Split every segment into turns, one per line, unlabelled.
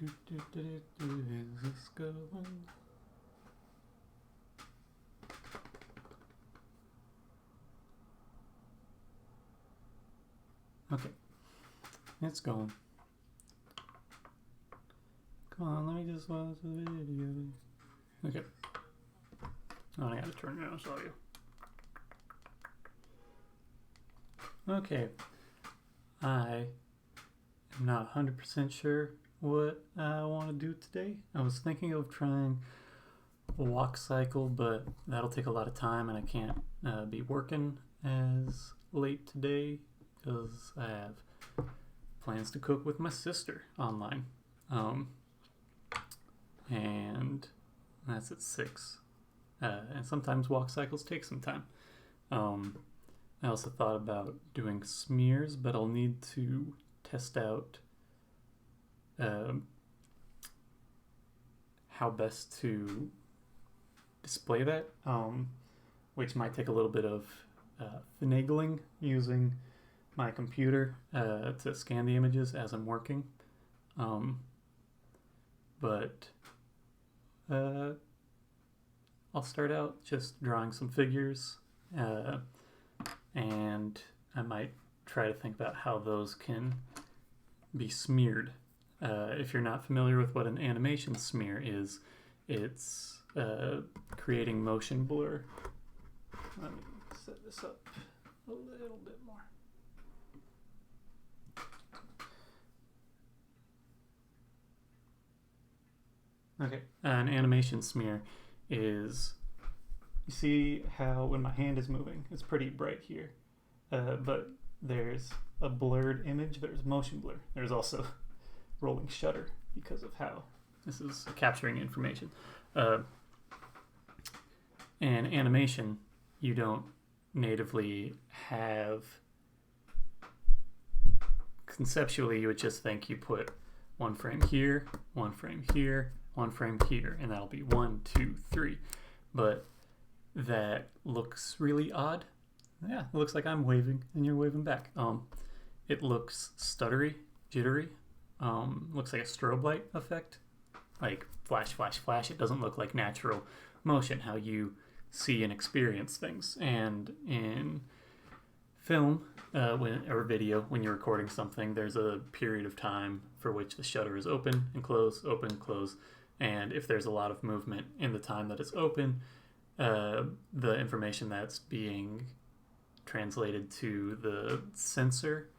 Is this going? Okay, it's going. Come on, let me just watch the video. Okay. Oh, I gotta turn down audio. Okay. I am not 100% sure what I want to do today. I was thinking of trying a walk cycle, but that'll take a lot of time and I can't be working as late today because I have plans to cook with my sister online. And that's at 6. And sometimes walk cycles take some time. I also thought about doing smears, but I'll need to test out how best to display that, which might take a little bit of finagling using my computer to scan the images as I'm working. But I'll start out just drawing some figures, and I might try to think about how those can be smeared. If you're not familiar with what an animation smear is, it's creating motion blur. Let me set this up a little bit more. Okay, an animation smear is, you see how when my hand is moving, it's pretty bright here, but there's a blurred image, there's motion blur. There's also rolling shutter because of how this is capturing information. In animation, you don't natively have, conceptually you would just think you put one frame here, one frame here, one frame here, and that'll be 1, 2, 3. But that looks really odd. Yeah, it looks like I'm waving and you're waving back. It looks stuttery, jittery. Looks like a strobe light effect, like flash, flash, flash. It doesn't look like natural motion, how you see and experience things. And in film or video, when you're recording something, there's a period of time for which the shutter is open and close, open, close. And if there's a lot of movement in the time that it's open, the information that's being translated to the sensor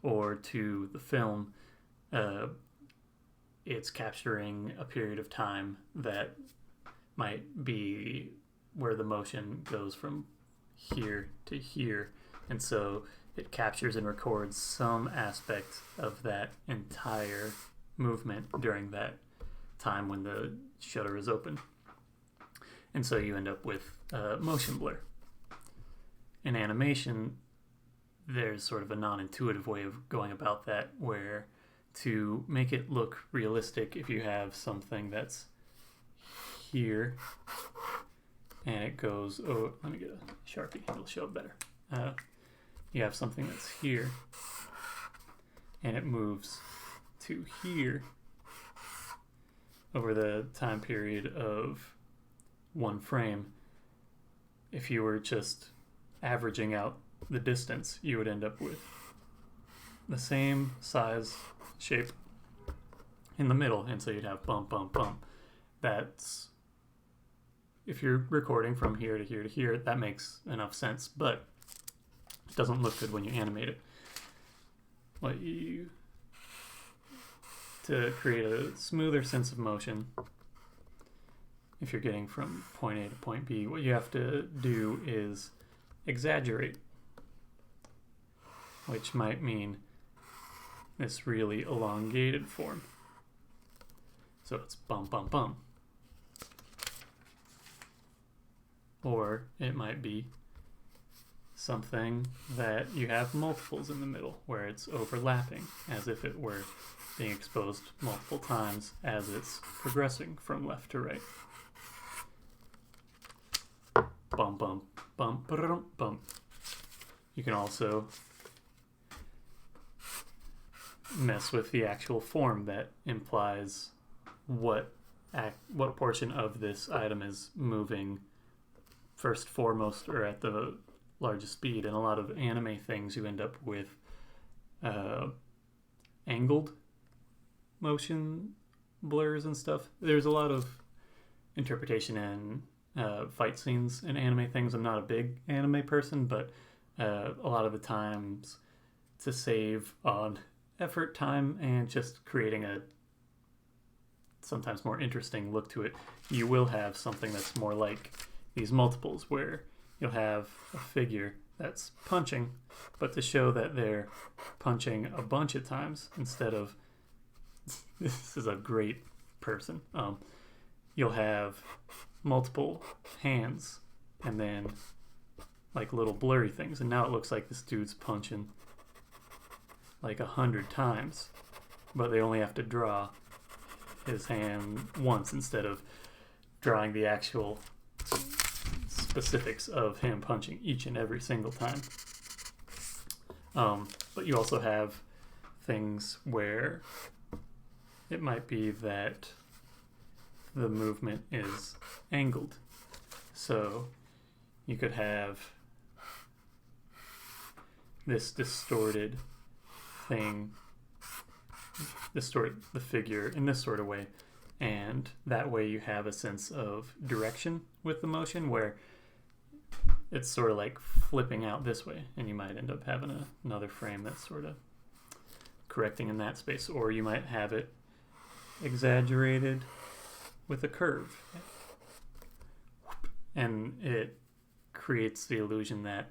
or to the film, it's capturing a period of time that might be where the motion goes from here to here. And so it captures and records some aspect of that entire movement during that time when the shutter is open. And so you end up with motion blur. In animation, there's sort of a non-intuitive way of going about that, where to make it look realistic, if you have something that's here and it goes, oh, let me get a Sharpie, it'll show it better. You have something that's here and it moves to here over the time period of one frame. If you were just averaging out the distance, you would end up with the same size shape in the middle, and so you'd have bump, bump, bump. That's, if you're recording from here to here to here, that makes enough sense, but it doesn't look good when you animate it. To create a smoother sense of motion, if you're getting from point A to point B, what you have to do is exaggerate, which might mean this really elongated form. So it's bump, bump, bump. Or it might be something that you have multiples in the middle, where it's overlapping, as if it were being exposed multiple times as it's progressing from left to right. Bump, bump, bump, ba-da-dum, bump. You can also mess with the actual form that implies what portion of this item is moving first, foremost, or at the largest speed. And a lot of anime things, you end up with angled motion blurs and stuff. There's a lot of interpretation in fight scenes in anime things. I'm not a big anime person, but a lot of the times to save on effort, time, and just creating a sometimes more interesting look to it, you will have something that's more like these multiples where you'll have a figure that's punching, but to show that they're punching a bunch of times instead of this is a great person, you'll have multiple hands and then like little blurry things, and now it looks like this dude's punching like 100 times, but they only have to draw his hand once instead of drawing the actual specifics of him punching each and every single time. But you also have things where it might be that the movement is angled. So you could have this distorted thing, distort the figure in this sort of way, and that way you have a sense of direction with the motion where it's sort of like flipping out this way, and you might end up having another frame that's sort of correcting in that space, or you might have it exaggerated with a curve, and it creates the illusion that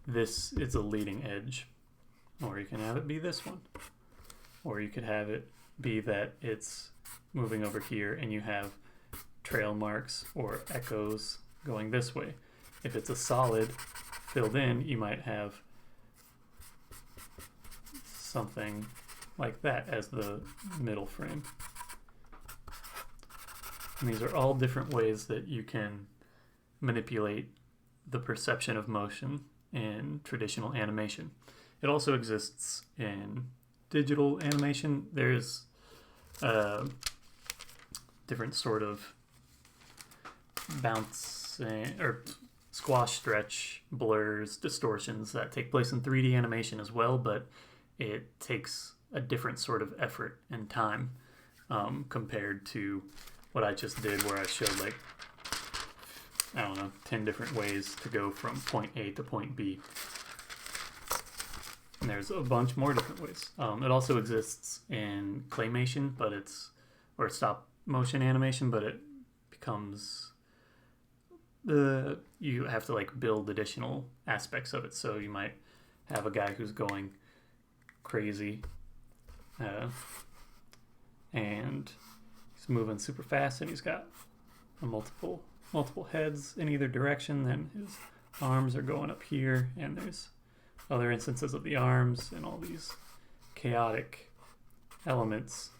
this is a leading edge. Or you can have it be this one, or you could have it be that it's moving over here and you have trail marks or echoes going this way. If it's a solid filled in, you might have something like that as the middle frame. And these are all different ways that you can manipulate the perception of motion in traditional animation. It also exists in digital animation. There's different sort of bounce or squash, stretch, blurs, distortions that take place in 3D animation as well, but it takes a different sort of effort and time compared to what I just did, where I showed like, I don't know, 10 different ways to go from point A to point B. And there's a bunch more different ways. It also exists in claymation, but or stop motion animation, but it becomes you have to like build additional aspects of it. So you might have a guy who's going crazy, and he's moving super fast, and he's got multiple heads in either direction. Then his arms are going up here, and there's other instances of the arms and all these chaotic elements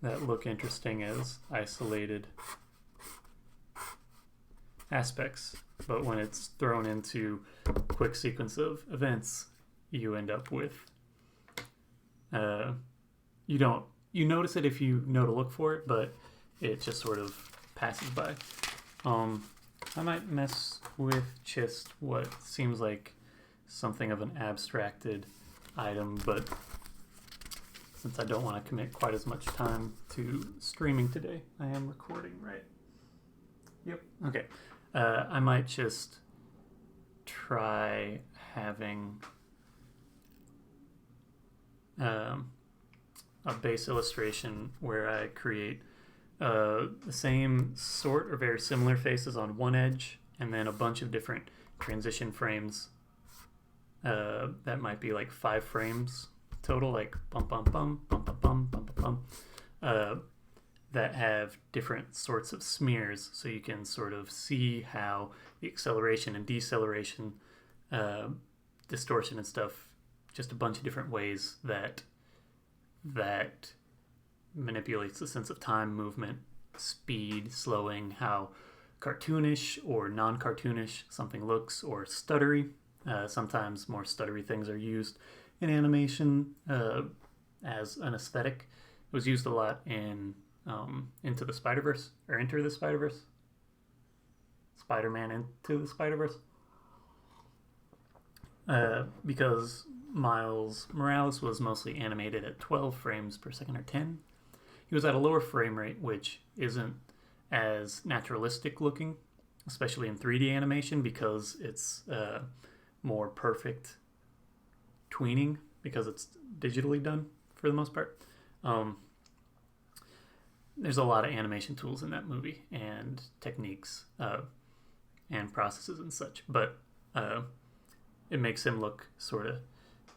that look interesting as isolated aspects, but when it's thrown into a quick sequence of events, you end up with you notice it if you know to look for it, but it just sort of passes by. I might mess with just what seems like something of an abstracted item, but since I don't want to commit quite as much time to streaming today, I am recording, right? Yep. Okay. I might just try having a base illustration where I create the same sort or very similar faces on one edge, and then a bunch of different transition frames that might be like 5 frames total, like bum bum bum bum bum bum bum bum bum, that have different sorts of smears, so you can sort of see how the acceleration and deceleration, distortion and stuff, just a bunch of different ways that manipulates the sense of time, movement, speed, slowing, how cartoonish or non-cartoonish something looks, or stuttery. Sometimes more stuttery things are used in animation as an aesthetic. It was used a lot in Into the Spider-Verse, or Enter the Spider-Verse. Spider-Man Into the Spider-Verse. Because Miles Morales was mostly animated at 12 frames per second or 10. He was at a lower frame rate, which isn't as naturalistic looking, especially in 3D animation, because it's more perfect tweening, because it's digitally done for the most part. There's a lot of animation tools in that movie and techniques and processes and such, but it makes him look sort of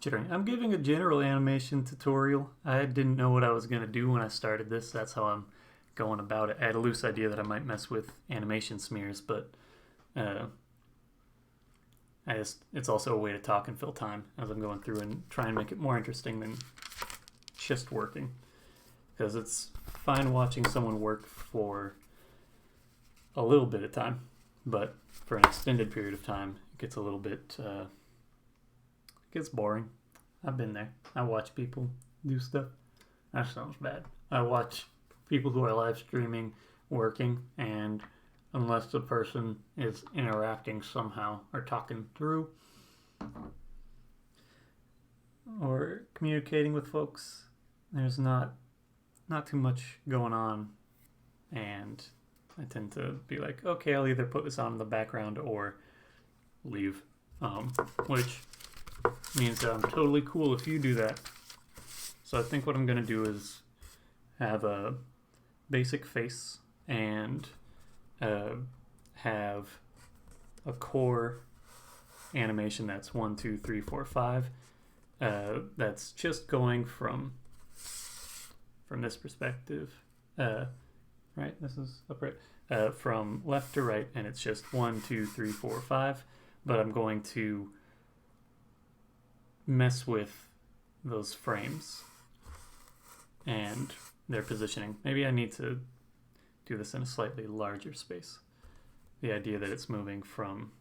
jittering. I'm giving a general animation tutorial. I didn't know what I was going to do when I started this. That's how I'm going about it. I had a loose idea that I might mess with animation smears, but it's also a way to talk and fill time as I'm going through and try and make it more interesting than just working. Because it's fine watching someone work for a little bit of time, but for an extended period of time, it gets a little bit, it gets boring. I've been there. I watch people do stuff. That sounds bad. I watch people who are live streaming working, and unless the person is interacting somehow or talking through or communicating with folks, there's not too much going on, and I tend to be like, okay, I'll either put this on in the background or leave, which means that I'm totally cool if you do that. So I think what I'm going to do is have a basic face and have a core animation that's 1, 2, 3, 4, 5. That's just going from this perspective, right? This is upright, from left to right, and it's just 1, 2, 3, 4, 5. But I'm going to mess with those frames and their positioning. Maybe I need to do this in a slightly larger space. The idea that it's moving from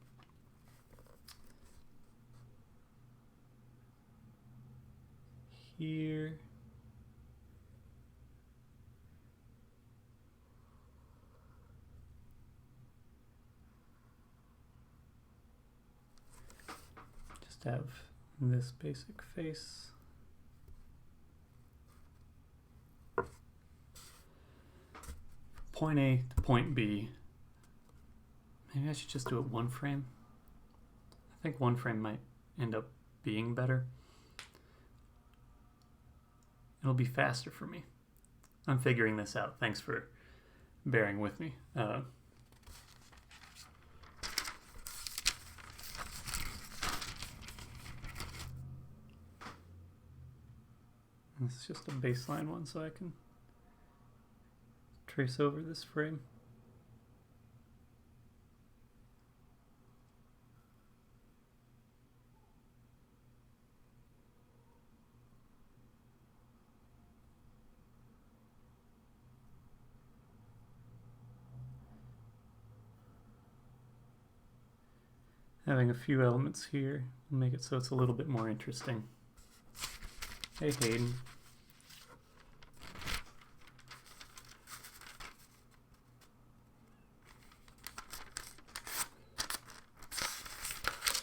here just have this basic face. Point A to point B. Maybe I should just do it one frame. I think one frame might end up being better. It'll be faster for me. I'm figuring this out. Thanks for bearing with me. This is just a baseline one, so I can trace over this frame. Having a few elements here will make it so it's a little bit more interesting. Hey, Hayden.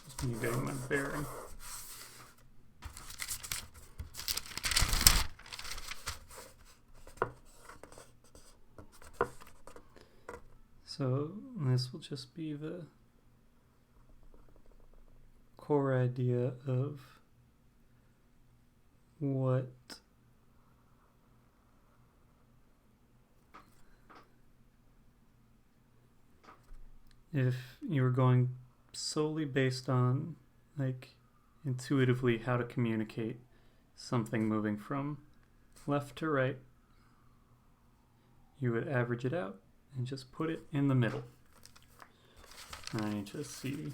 Just me getting my bearing. So this will just be the core idea of what if you were going solely based on like intuitively how to communicate something moving from left to right, you would average it out and just put it in the middle. I need to see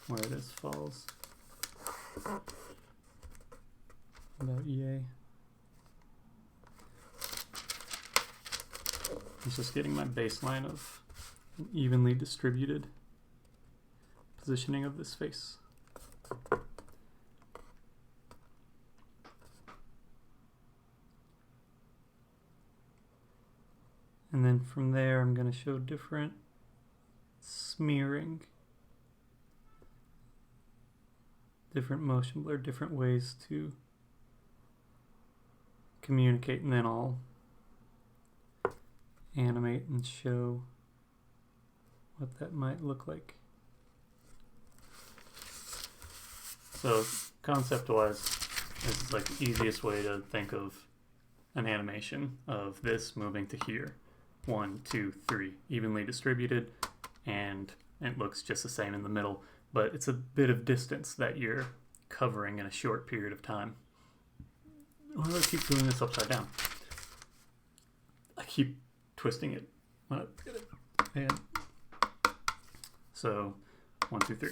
where this falls. About EA. It's just getting my baseline of an evenly distributed positioning of this face. And then from there, I'm going to show different smearing, different motion blur, different ways to communicate, and then I'll animate and show what that might look like. So concept-wise, this is like the easiest way to think of an animation of this moving to here. 1, 2, 3, evenly distributed, and it looks just the same in the middle, but it's a bit of distance that you're covering in a short period of time. Why do I keep doing this upside down? I keep twisting it when I get it. And so 1, 2, 3.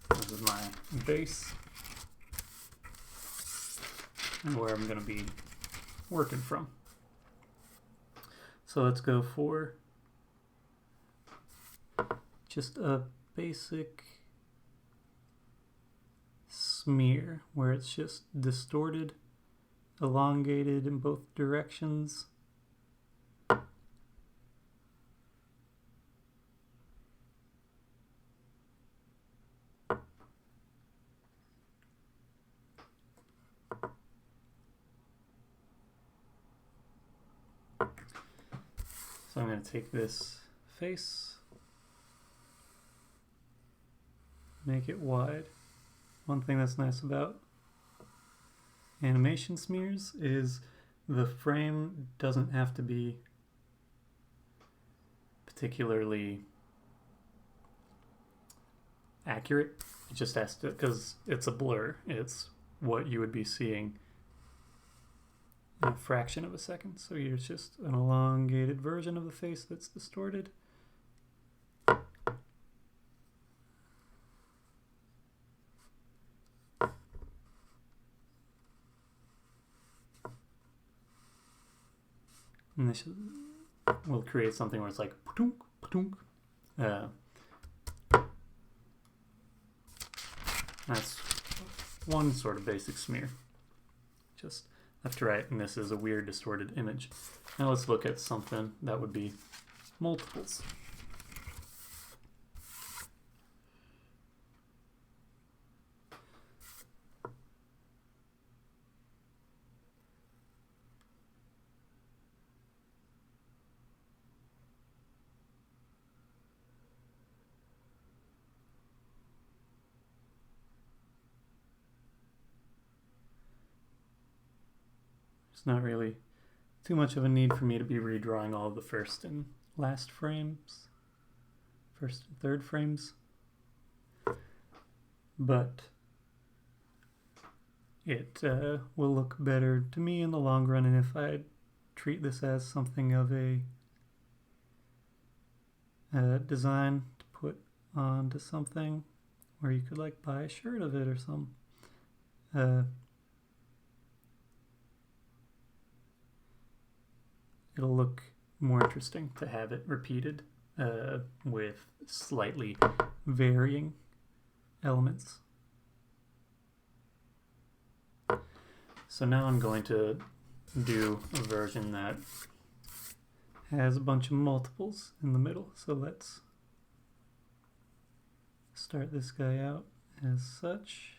This is my base and where I'm going to be working from. So let's go for just a basic smear where it's just distorted, elongated in both directions. So I'm going to take this face, make it wide. One thing that's nice about animation smears is the frame doesn't have to be particularly accurate. It just has to, because it's a blur. It's what you would be seeing in a fraction of a second. So here's just an elongated version of the face that's distorted. And this will create something where it's like patunk, patunk. That's one sort of basic smear. Just left to right, and this is a weird distorted image. Now let's look at something that would be multiples. There's not really too much of a need for me to be redrawing all of the first and last frames, first and third frames, but it will look better to me in the long run. And if I treat this as something of a design to put onto something where you could like buy a shirt of it or something, it'll look more interesting to have it repeated with slightly varying elements. So now I'm going to do a version that has a bunch of multiples in the middle. So let's start this guy out as such.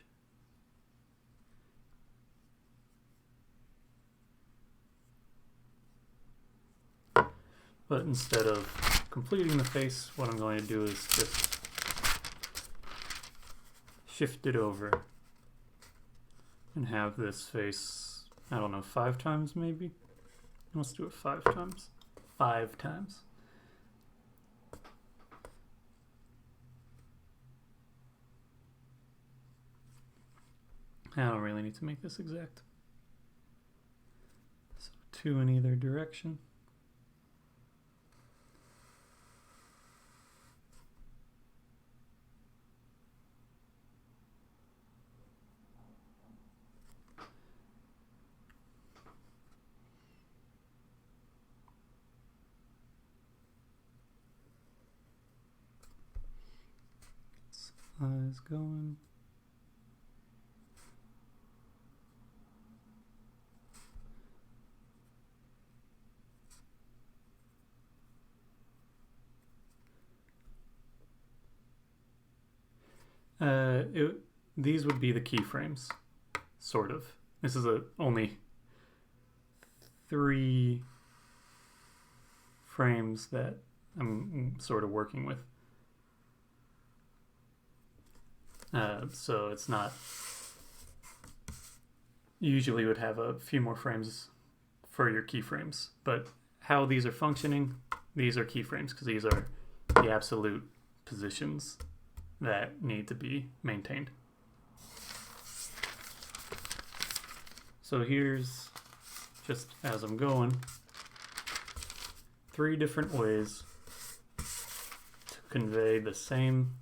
But instead of completing the face, what I'm going to do is just shift it over and have this face, I don't know, 5 times maybe? Let's do it 5 times. 5 times. I don't really need to make this exact. So 2 in either direction. Eyes going. These would be the keyframes, sort of. This is only 3 frames that I'm sort of working with. So it's not, you usually would have a few more frames for your keyframes, but how these are functioning, these are keyframes because these are the absolute positions that need to be maintained. So here's, just as I'm going, 3 different ways to convey the same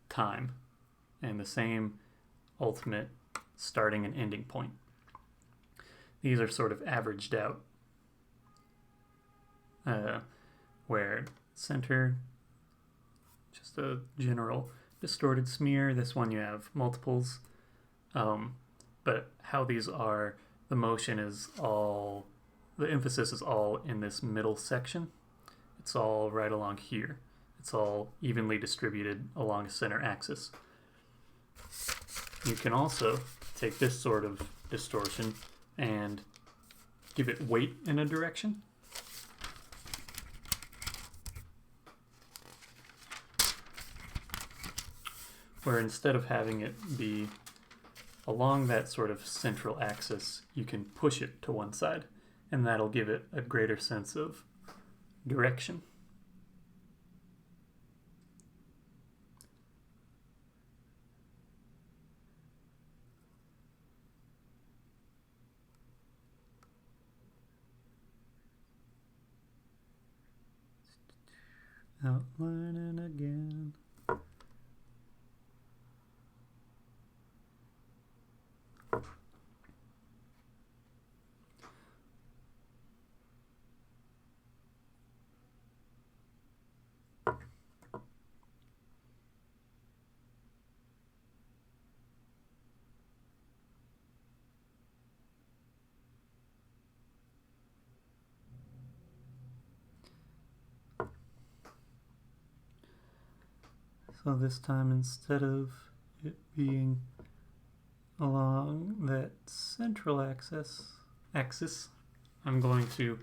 time and the same ultimate starting and ending point. These are sort of averaged out, where center, just a general distorted smear. This one you have multiples, but how these are, the motion is all, the emphasis is all in this middle section. It's all right along here. It's all evenly distributed along a center axis. You can also take this sort of distortion and give it weight in a direction. Where instead of having it be along that sort of central axis, you can push it to one side, and that'll give it a greater sense of direction. Outlining again. So this time, instead of it being along that central axis, I'm going to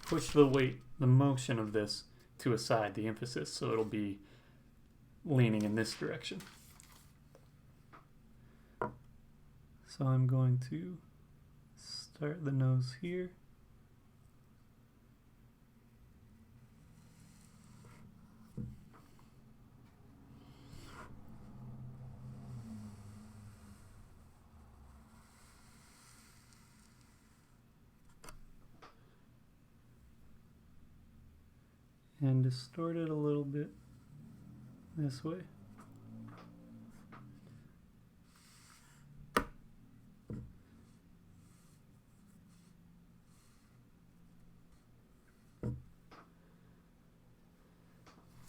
push the weight, the motion of this to a side, the emphasis, so it'll be leaning in this direction. So I'm going to start the nose here. And distort it a little bit this way.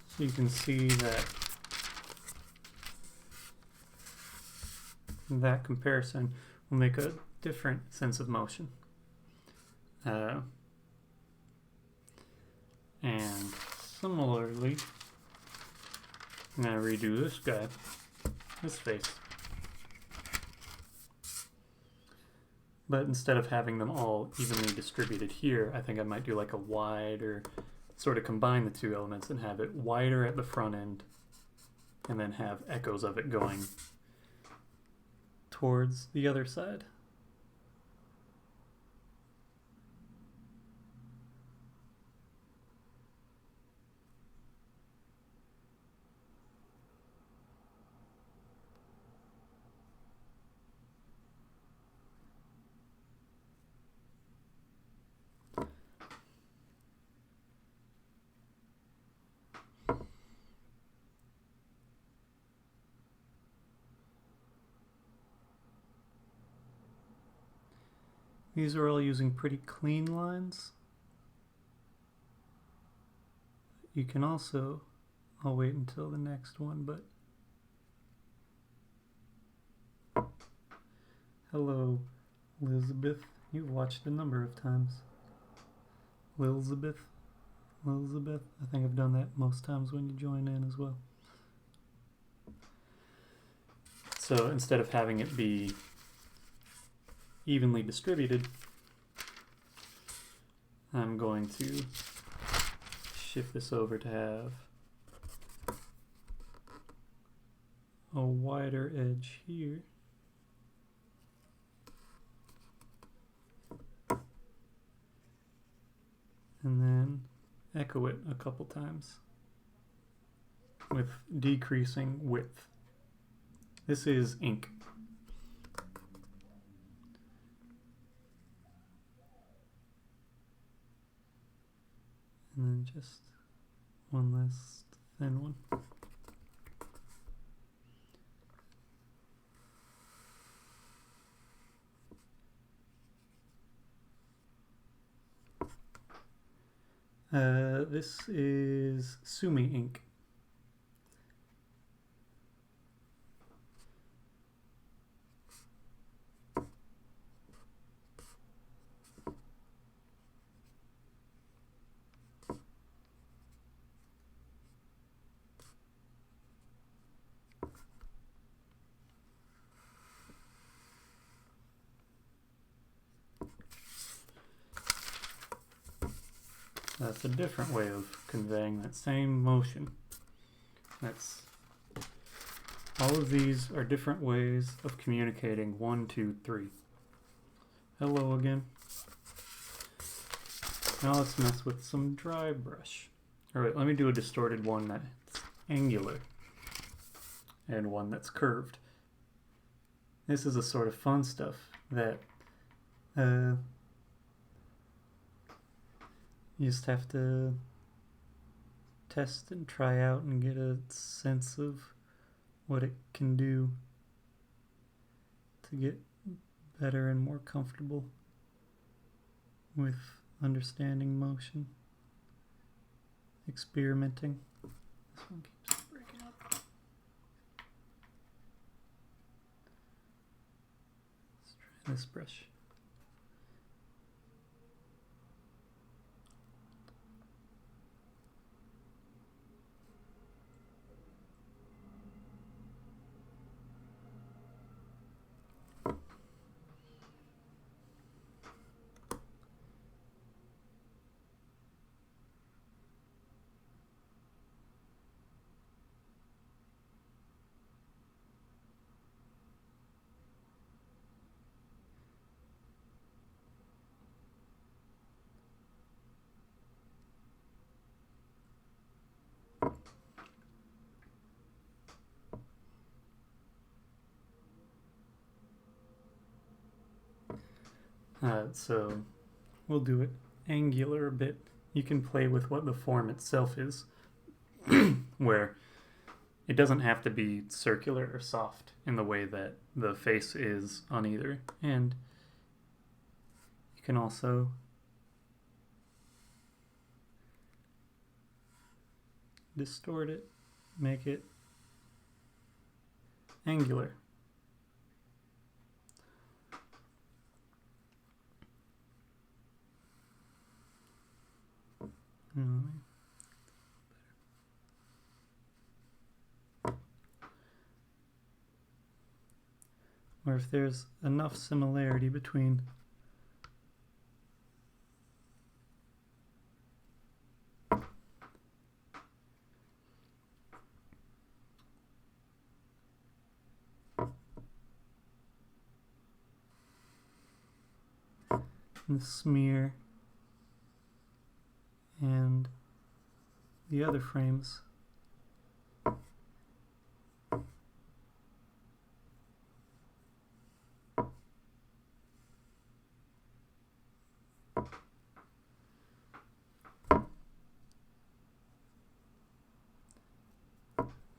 So you can see that that comparison will make a different sense of motion. And similarly, I'm going to redo this guy, this face. But instead of having them all evenly distributed here, I think I might do like a wider, sort of combine the two elements and have it wider at the front end and then have echoes of it going towards the other side. These are all using pretty clean lines. You can also, I'll wait until the next one, but hello, Elizabeth. You've watched a number of times. Lilzabeth. I think I've done that most times when you join in as well. So instead of having it be evenly distributed, I'm going to shift this over to have a wider edge here. And then echo it a couple times with decreasing width. This is ink. And then just one last thin one. This is Sumi ink. That's a different way of conveying that same motion. All of these are different ways of communicating 1, 2, 3. Hello again. Now let's mess with some dry brush. Alright, let me do a distorted one that's angular and one that's curved. This is a sort of fun stuff that you just have to test and try out and get a sense of what it can do to get better and more comfortable with understanding motion, experimenting. This one keeps breaking up. Let's try this brush. So we'll do it angular a bit. You can play with what the form itself is, where it doesn't have to be circular or soft in the way that the face is on either. And you can also distort it, make it angular. Or if there's enough similarity between the smear and the other frames,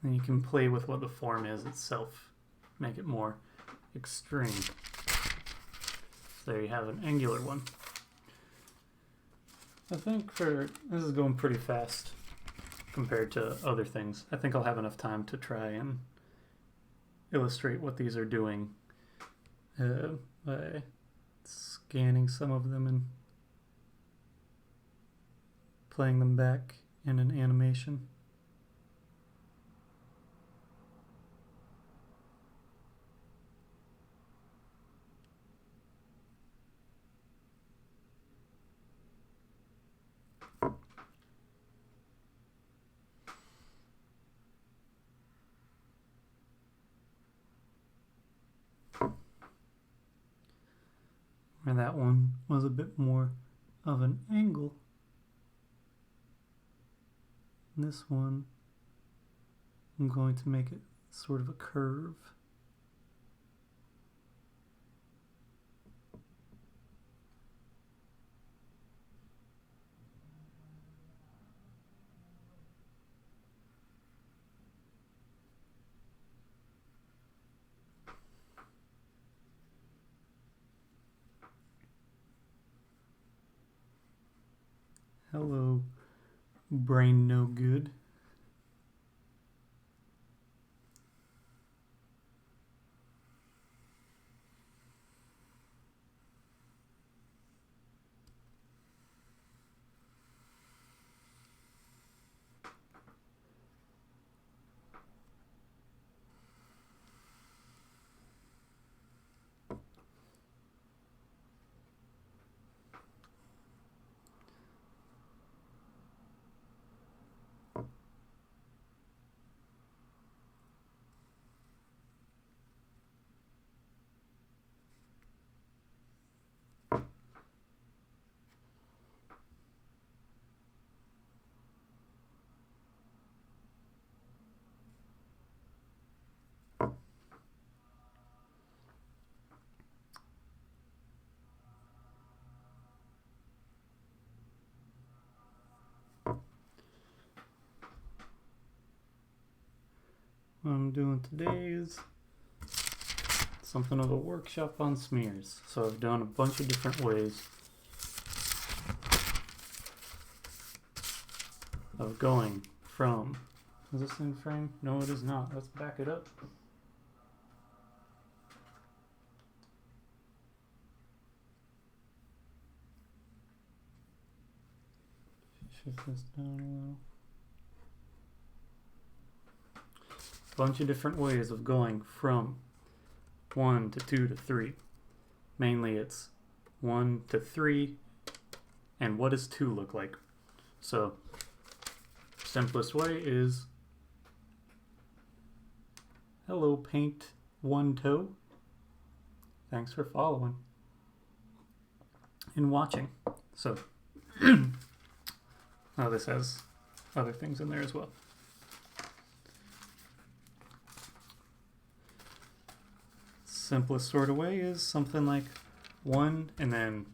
and you can play with what the form is itself, make it more extreme. So there you have an angular one. I think this is going pretty fast compared to other things. I think I'll have enough time to try and illustrate what these are doing by scanning some of them and playing them back in an animation. where that one was a bit more of an angle. This one, I'm going to make it sort of a curve. Hello, brain no good. What I'm doing today is something of a workshop on smears. So I've done a bunch of different ways of going from, is this in frame? No, it is not. Let's back it up. Shift this down a little. Bunch of different ways of going from 1 to 2 to 3. Mainly it's 1 to 3, and what does 2 look like? So, simplest way is, hello paint one toe. Thanks for following and watching. So, oh, this has other things in there as well. Simplest sort of way is something like 1 and then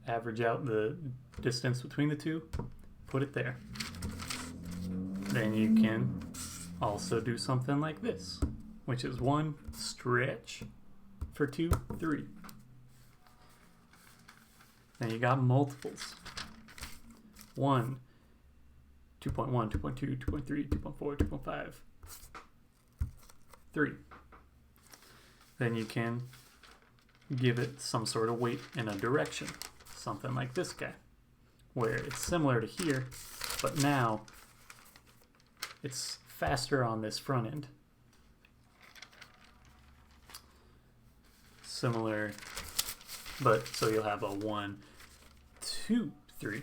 average out the distance between the two, put it there. Then you can also do something like this, which is 1 stretch for 2, 3. Then you got multiples. 1, 2.1, 2.2, 2.3, 2.4, 2.5, 3. Then you can give it some sort of weight in a direction. Something like this guy, where it's similar to here, but now it's faster on this front end. Similar, but so you'll have a 1, 2, 3.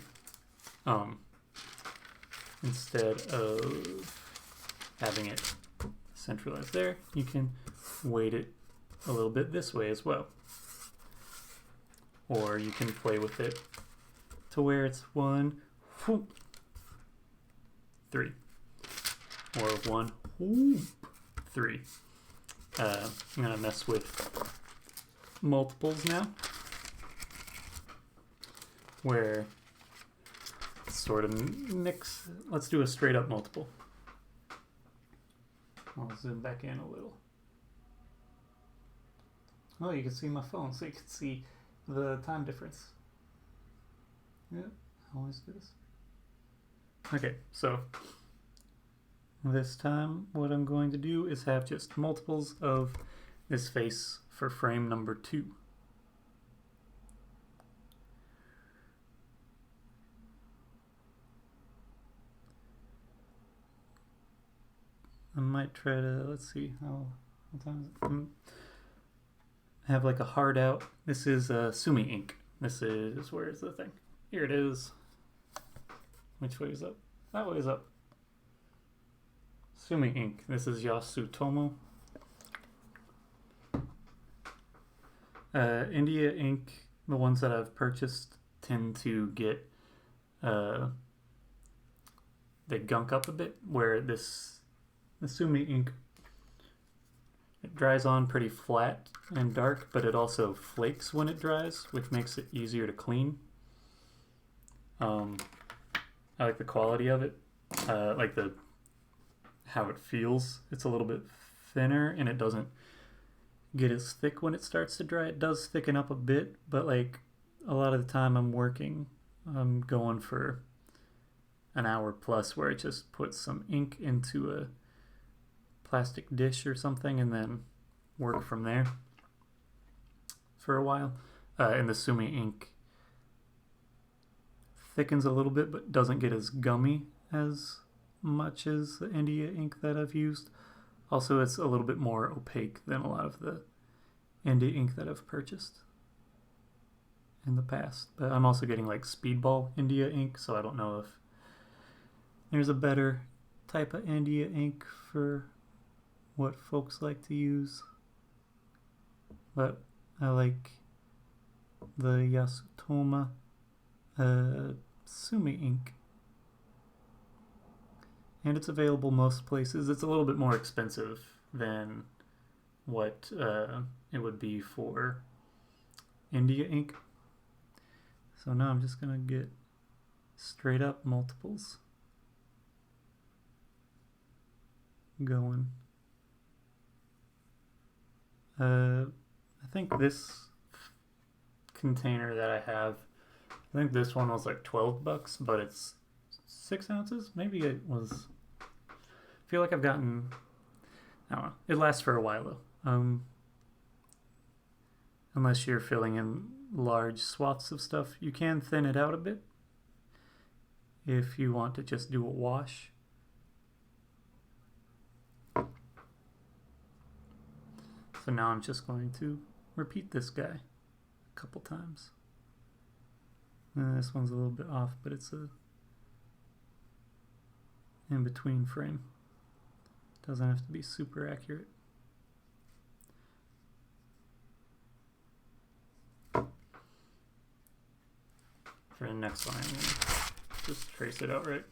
Instead of having it centralized there, you can weight it a little bit this way as well. Or you can play with it to where it's 1, 3. Or 1, 3. I'm going to mess with multiples now, where sort of mix. Let's do a straight up multiple. I'll zoom back in a little. Oh, you can see my phone, so you can see the time difference. Yeah, I always do this. Okay, so this time what I'm going to do is have just multiples of this face for frame number 2. I might try to, let's see, what time is it? Have like a hard out. This is Sumi ink. This is, where is the thing? Here it is. Which way is up? That way is up. Sumi ink. This is Yasutomo. India ink the ones that I've purchased tend to get they gunk up a bit, where this Sumi ink, it dries on pretty flat and dark, but it also flakes when it dries, which makes it easier to clean. I like the quality of it. Like how it feels. It's a little bit thinner and it doesn't get as thick when it starts to dry. It does thicken up a bit, but like a lot of the time I'm going for an hour plus, where it just puts some ink into a plastic dish or something and then work from there for a while. And the Sumi ink thickens a little bit but doesn't get as gummy as much as the India ink that I've used. Also, it's a little bit more opaque than a lot of the India ink that I've purchased in the past. But I'm also getting like Speedball India ink, so I don't know if there's a better type of India ink for what folks like to use. But I like the Yasutoma Sumi ink. And it's available most places. It's a little bit more expensive than what it would be for India ink. So now I'm just going to get straight up multiples going. I think this container that I have, I think this one was like $12, but it's 6 ounces. Maybe it was. I feel like I've gotten. I don't know. It lasts for a while though. Unless you're filling in large swaths of stuff, you can thin it out a bit if you want to just do a wash. So now I'm just going to repeat this guy a couple times. This one's a little bit off, but it's a in-between frame. Doesn't have to be super accurate. For the next line, I'm gonna just trace it out right.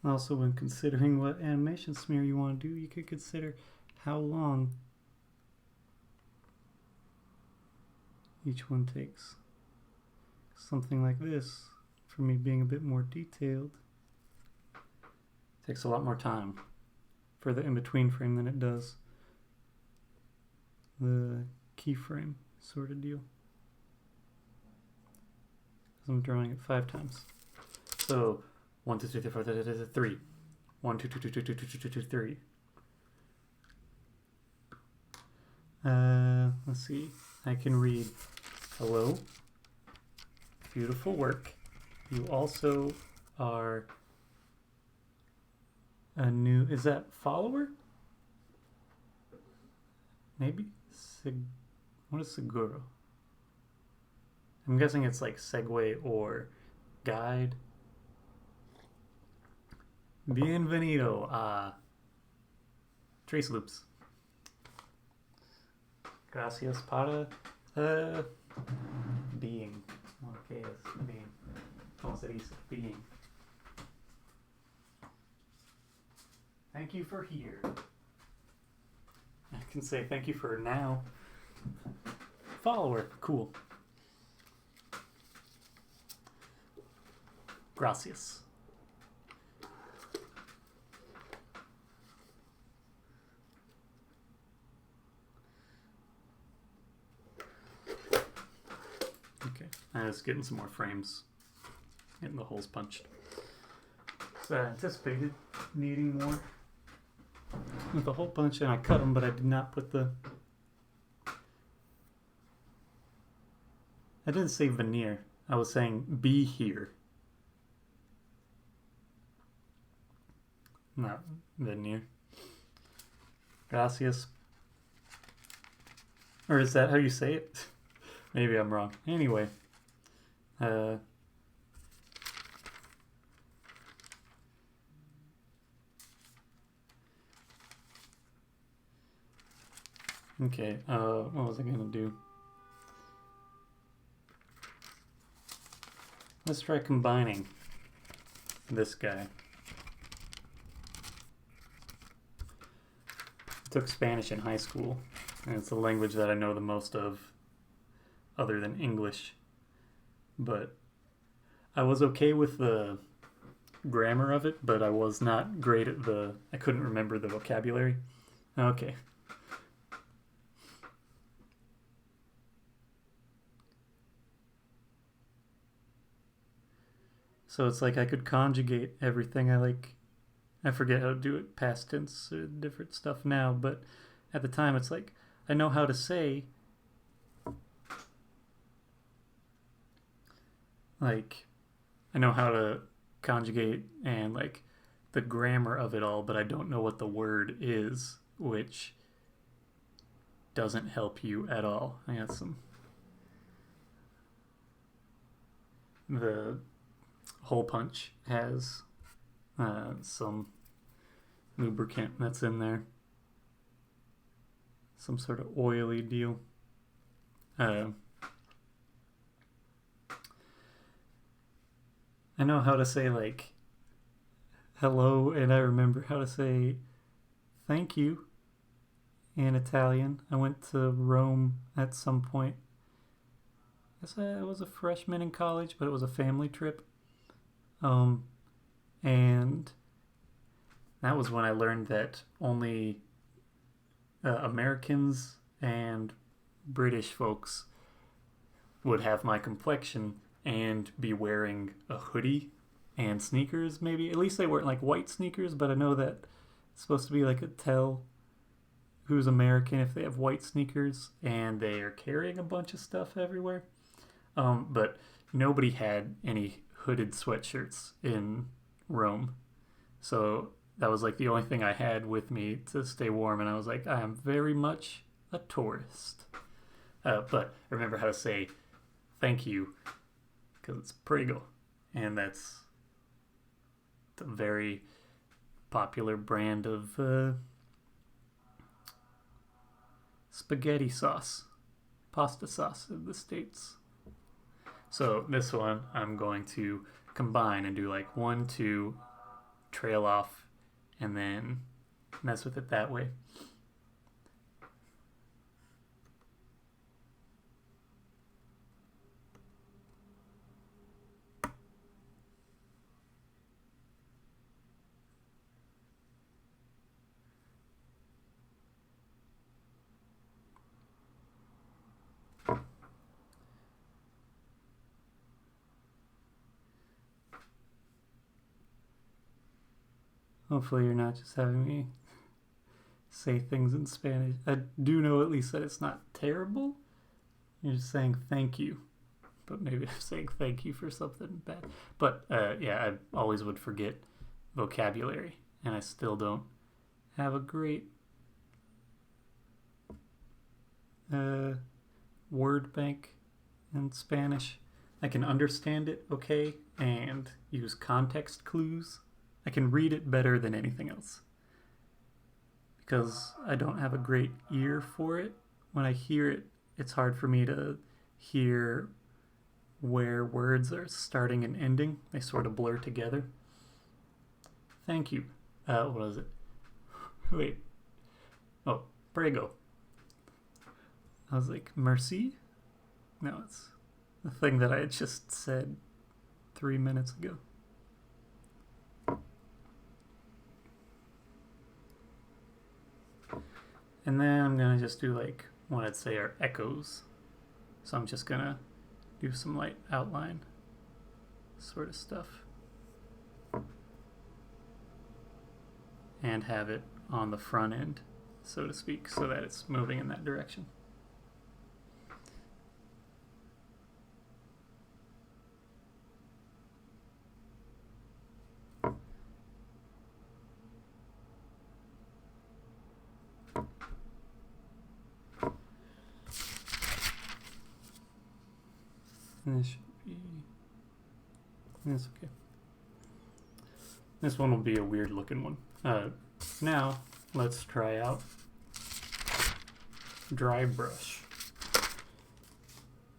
Also, when considering what animation smear you want to do, you could consider how long each one takes. Something like this, for me being a bit more detailed, takes a lot more time for the in-between frame than it does the keyframe sort of deal. Because I'm drawing it 5 times. So 1, 2, 3, 4, 3. 1, 2, 2, 2, 2, 2, 2, 2, 2, 3. Let's see. I can read, hello, beautiful work. You also are a new, is that follower? Maybe? What is Seguro? I'm guessing it's like segue or guide. Bienvenido a TraceLoops. Gracias para being. Okay, es being. ¿Cómo se dice? Being. Thank you for here. I can say thank you for now. Follower. Cool. Gracias. Okay, I was getting some more frames. Getting the holes punched. So I anticipated needing more with the hole punch, and I cut them, but I did not put the... I didn't say veneer. I was saying be here. Not veneer. Gracias. Or is that how you say it? Maybe I'm wrong. Anyway. Okay, what was I gonna do? Let's try combining this guy. I took Spanish in high school, and it's the language that I know the most of, other than English. But I was okay with the grammar of it, but I was not great at I couldn't remember the vocabulary. Okay. So it's like I could conjugate everything. I forget how to do it, past tense or different stuff now, but at the time it's like I know how to say, like, I know how to conjugate and like the grammar of it all, but I don't know what the word is, which doesn't help you at all. I got the hole punch has some lubricant that's in there, some sort of oily deal. I know how to say like hello, and I remember how to say thank you in Italian. I went to Rome at some point. I guess I was a freshman in college, but it was a family trip. And that was when I learned that only Americans and British folks would have my complexion and be wearing a hoodie and sneakers, maybe. At least they weren't like white sneakers, but I know that it's supposed to be like a tell who's American if they have white sneakers and they are carrying a bunch of stuff everywhere. But nobody had any hooded sweatshirts in Rome. So that was like the only thing I had with me to stay warm, and I was like, I am very much a tourist. But I remember how to say thank you because it's prego, and that's a very popular brand of spaghetti sauce, pasta sauce in the States. So this one I'm going to combine and do like 1, 2, trail off, and then mess with it that way. Hopefully you're not just having me say things in Spanish. I do know at least that it's not terrible. You're just saying thank you. But maybe I'm saying thank you for something bad. But yeah, I always would forget vocabulary. And I still don't have a great word bank in Spanish. I can understand it okay and use context clues. I can read it better than anything else because I don't have a great ear for it. When I hear it, it's hard for me to hear where words are starting and ending. They sort of blur together. Thank you. What is it? Wait. Oh, Prego. I was like, Merci? No, it's the thing that I had just said 3 minutes ago. And then I'm gonna just do like what I'd say are echoes. So I'm just gonna do some light outline sort of stuff. And have it on the front end, so to speak, so that it's moving in that direction. And this should be... That's okay. This one will be a weird looking one. Now, let's try out dry brush.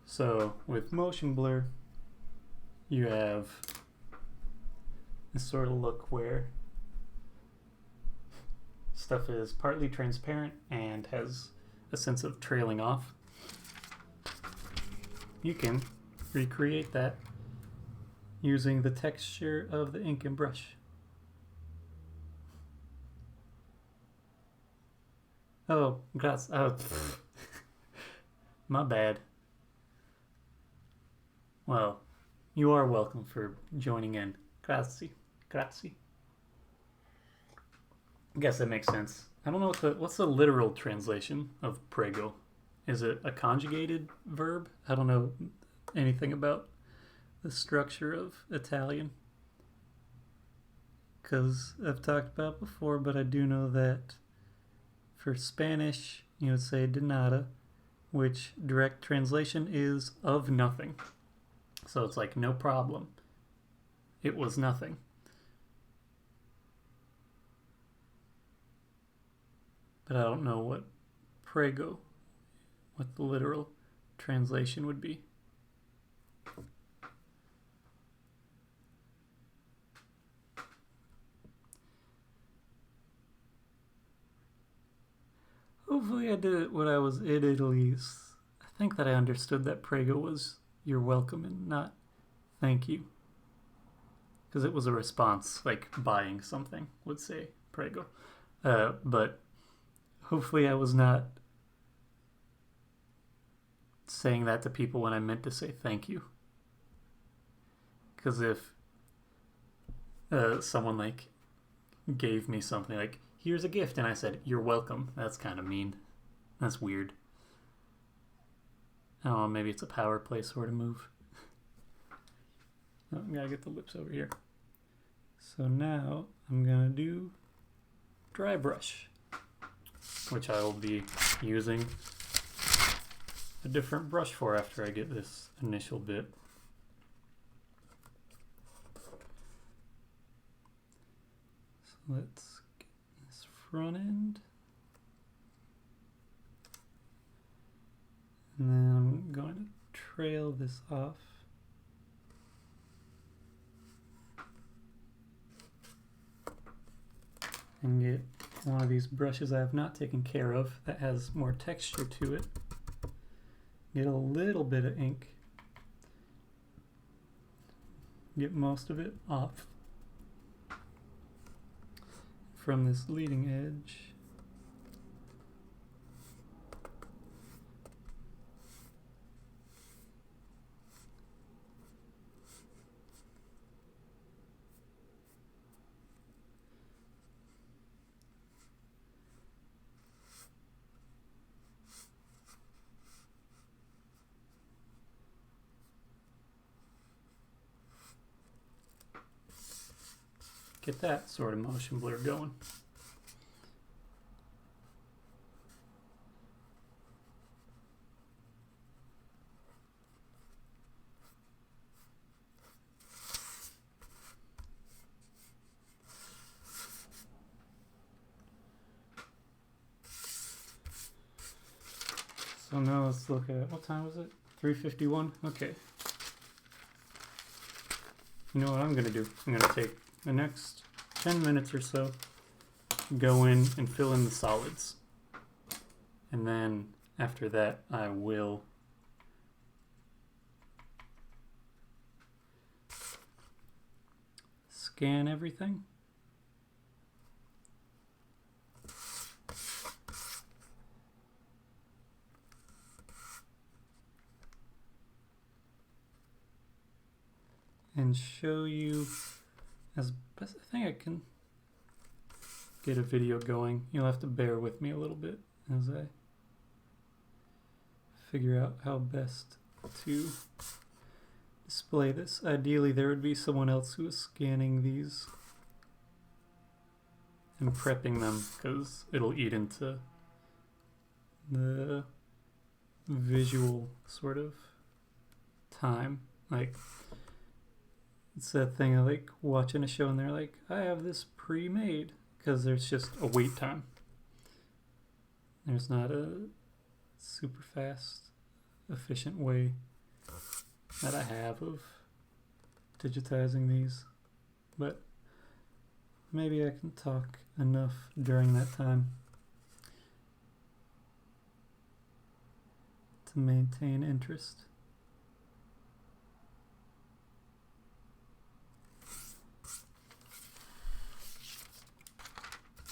So, with motion blur, you have this sort of look where stuff is partly transparent and has a sense of trailing off. You can recreate that using the texture of the ink and brush. Oh, grazie. Oh, my bad. Well, you are welcome for joining in. Grazie. Grazie. I guess that makes sense. I don't know what's the literal translation of prego. Is it a conjugated verb? I don't know anything about the structure of Italian, because I've talked about it before, but I do know that for Spanish, you would say de nada, which direct translation is of nothing. So it's like, no problem. It was nothing. But I don't know what prego, what the literal translation would be. Hopefully I did it when I was in Italy. I think that I understood that prego was you're welcome and not thank you. Because it was a response, like buying something would say prego. But hopefully I was not saying that to people when I meant to say thank you. Because if someone like gave me something like, here's a gift, and I said, you're welcome, that's kind of mean. That's weird. I don't know, maybe it's a power play sort of move. Oh, I gotta get the lips over here. So now I'm gonna do dry brush, which I will be using a different brush for after I get this initial bit. So let's get this front end. And then I'm going to trail this off. And get one of these brushes I have not taken care of that has more texture to it. Get a little bit of ink. Get most of it off from this leading edge. Get that sort of motion blur going. So now let's look at, what time was it? 3:51? Okay. You know what I'm going to do? I'm going to take the next 10 minutes or so, go in and fill in the solids. And then after that, I will scan everything. And show you as best I think I can get a video going. You'll have to bear with me a little bit as I figure out how best to display this. Ideally, there would be someone else who is scanning these and prepping them, because it'll eat into the visual sort of time. Like, it's that thing of like watching a show and they're like, I have this pre-made, because there's just a wait time. There's not a super fast, efficient way that I have of digitizing these. But maybe I can talk enough during that time to maintain interest.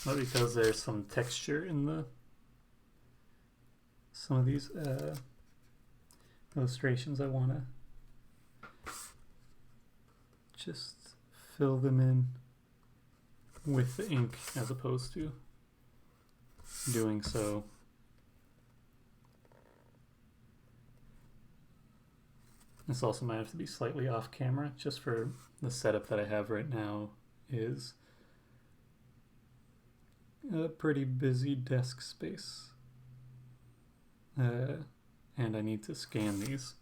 But because there's some texture in some of these illustrations, I want to just fill them in with the ink as opposed to doing so. This also might have to be slightly off camera, just for the setup that I have right now is a pretty busy desk space. And I need to scan these.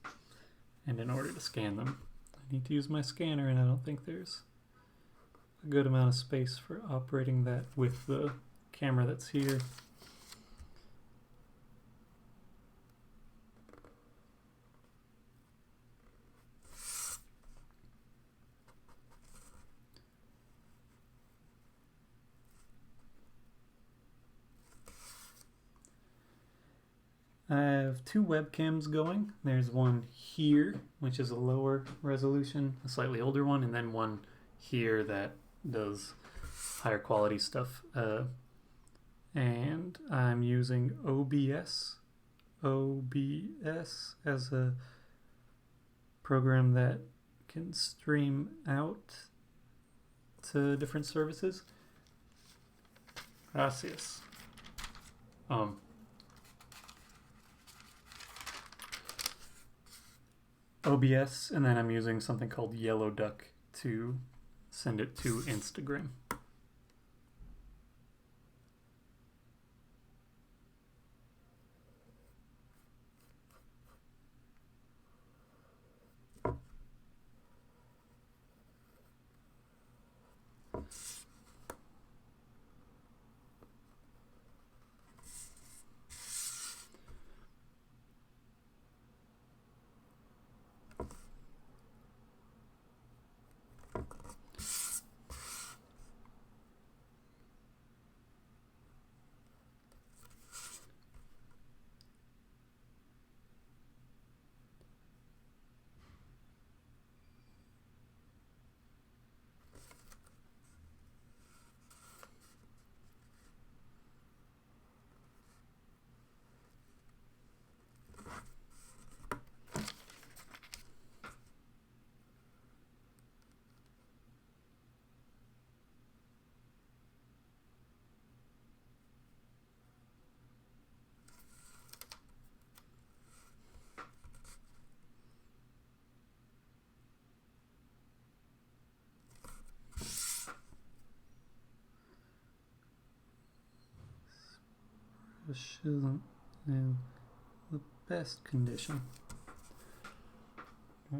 And in order to scan them, I need to use my scanner, and I don't think there's a good amount of space for operating that with the camera that's here. I have two webcams going. There's one here, which is a lower resolution, a slightly older one, and then one here that does higher quality stuff. And I'm using OBS as a program that can stream out to different services. Gracias. OBS, and then I'm using something called Yellow Duck to send it to Instagram. Brush isn't in the best condition. I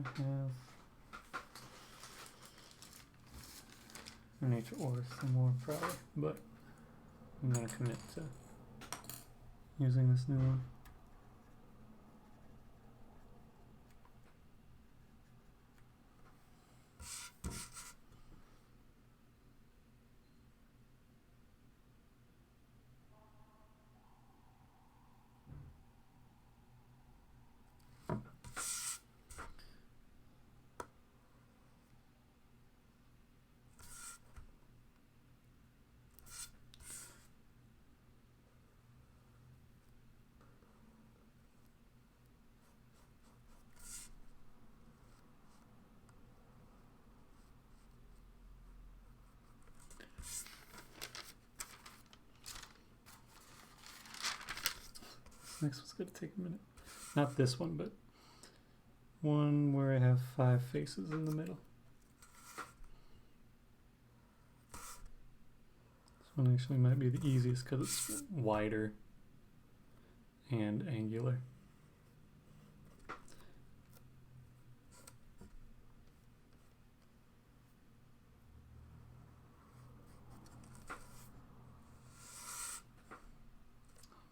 need to order some more probably, but I'm gonna commit to using this new one. next one's gonna take a minute. Not this one, but one where I have 5 faces in the middle. This one actually might be the easiest because it's wider and angular.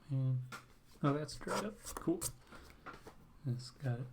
And, oh, that's dried up. Cool. That's got it.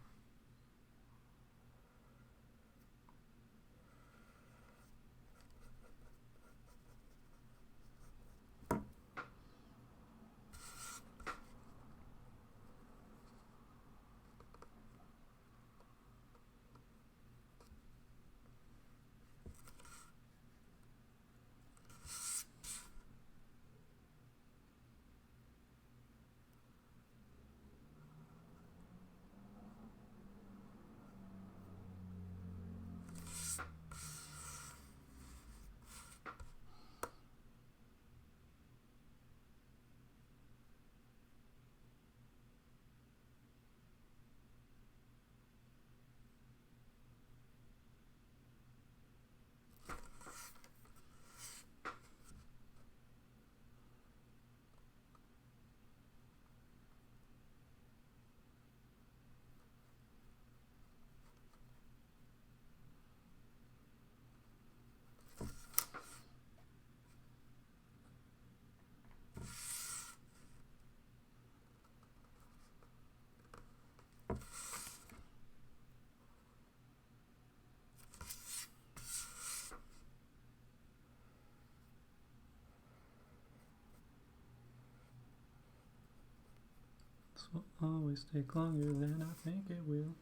This will always take longer than I think it will.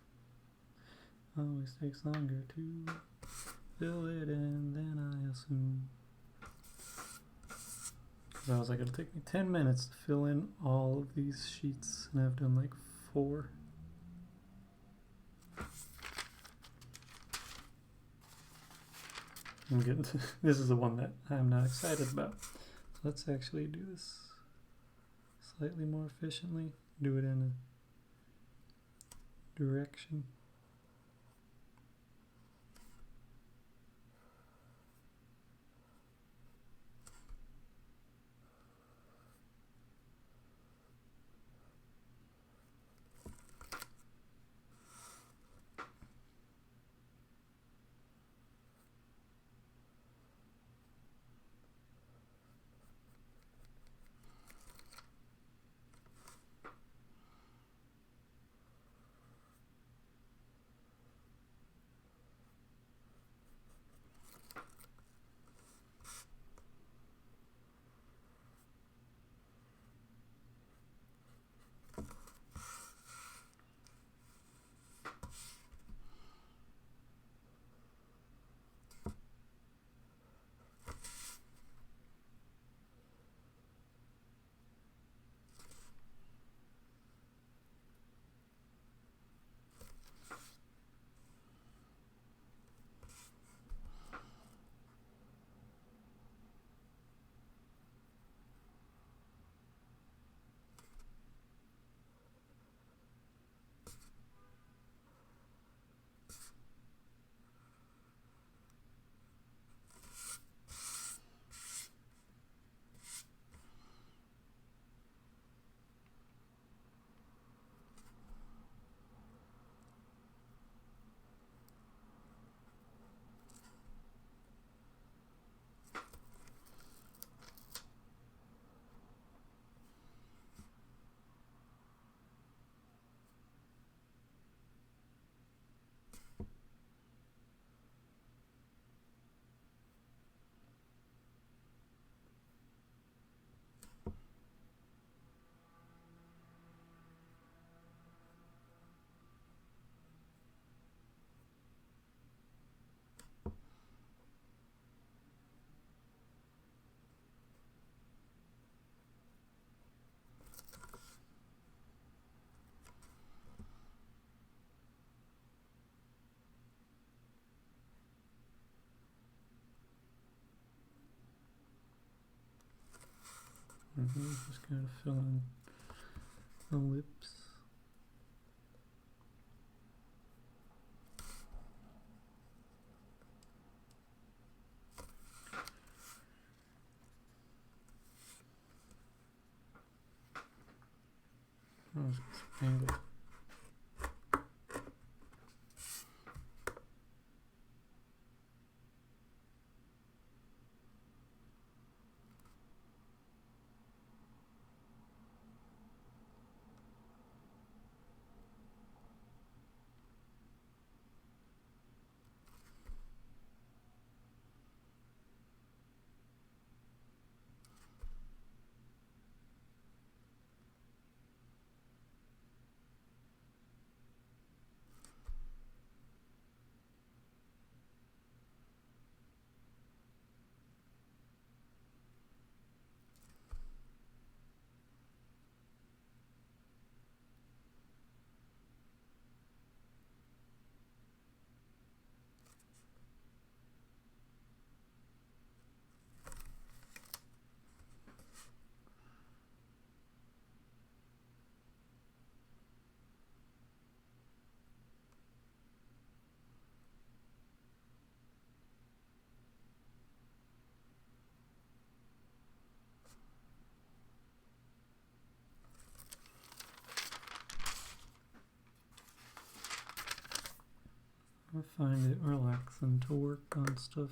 Always takes longer to fill it in than I assume. So I was like, it'll take me 10 minutes to fill in all of these sheets, and I've done like 4. I'm getting to, this is the one that I'm not excited about. So let's actually do this slightly more efficiently. Do it in a direction. Just kind of fill in ellipse. Angle. I find it relaxing to work on stuff.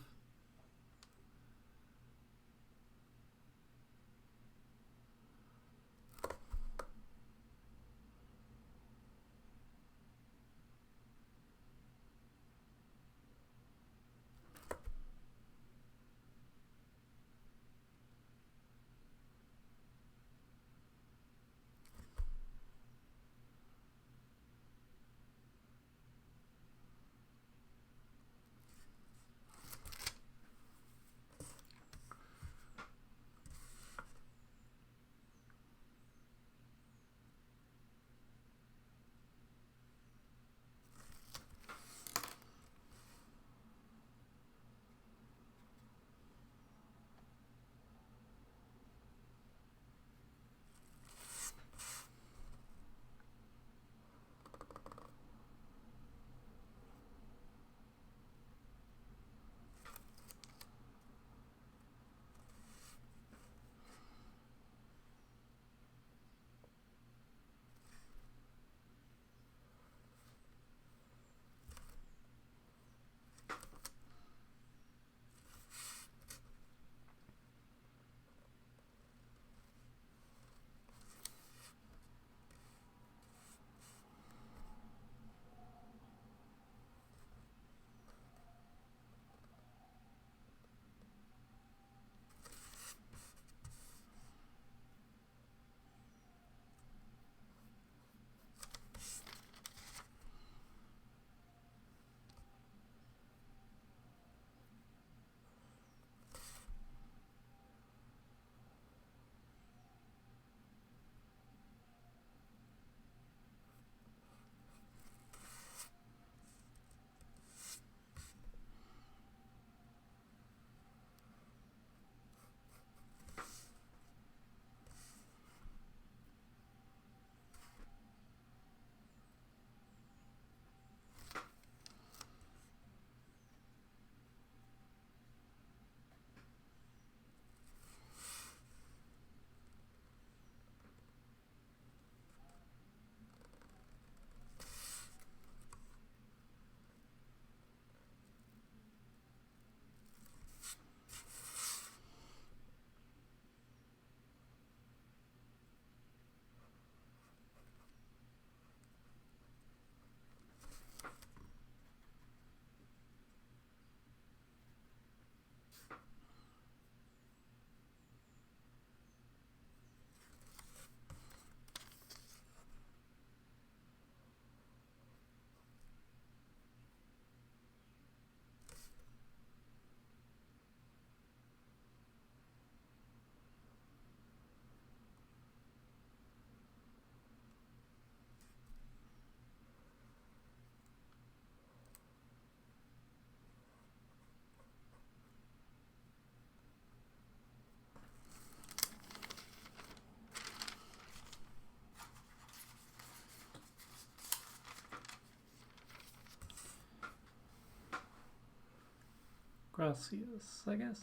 Gracias, I guess.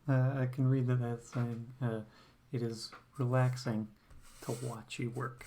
I can read that that's saying it is relaxing to watch you work.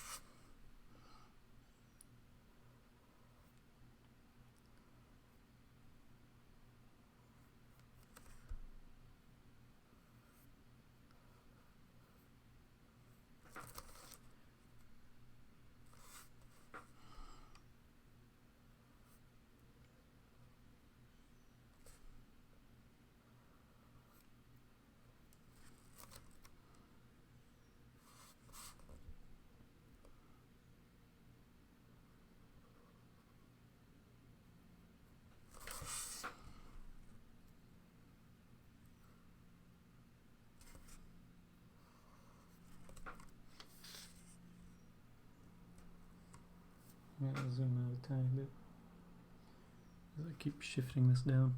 I'm going to zoom out a tiny bit as I keep shifting this down.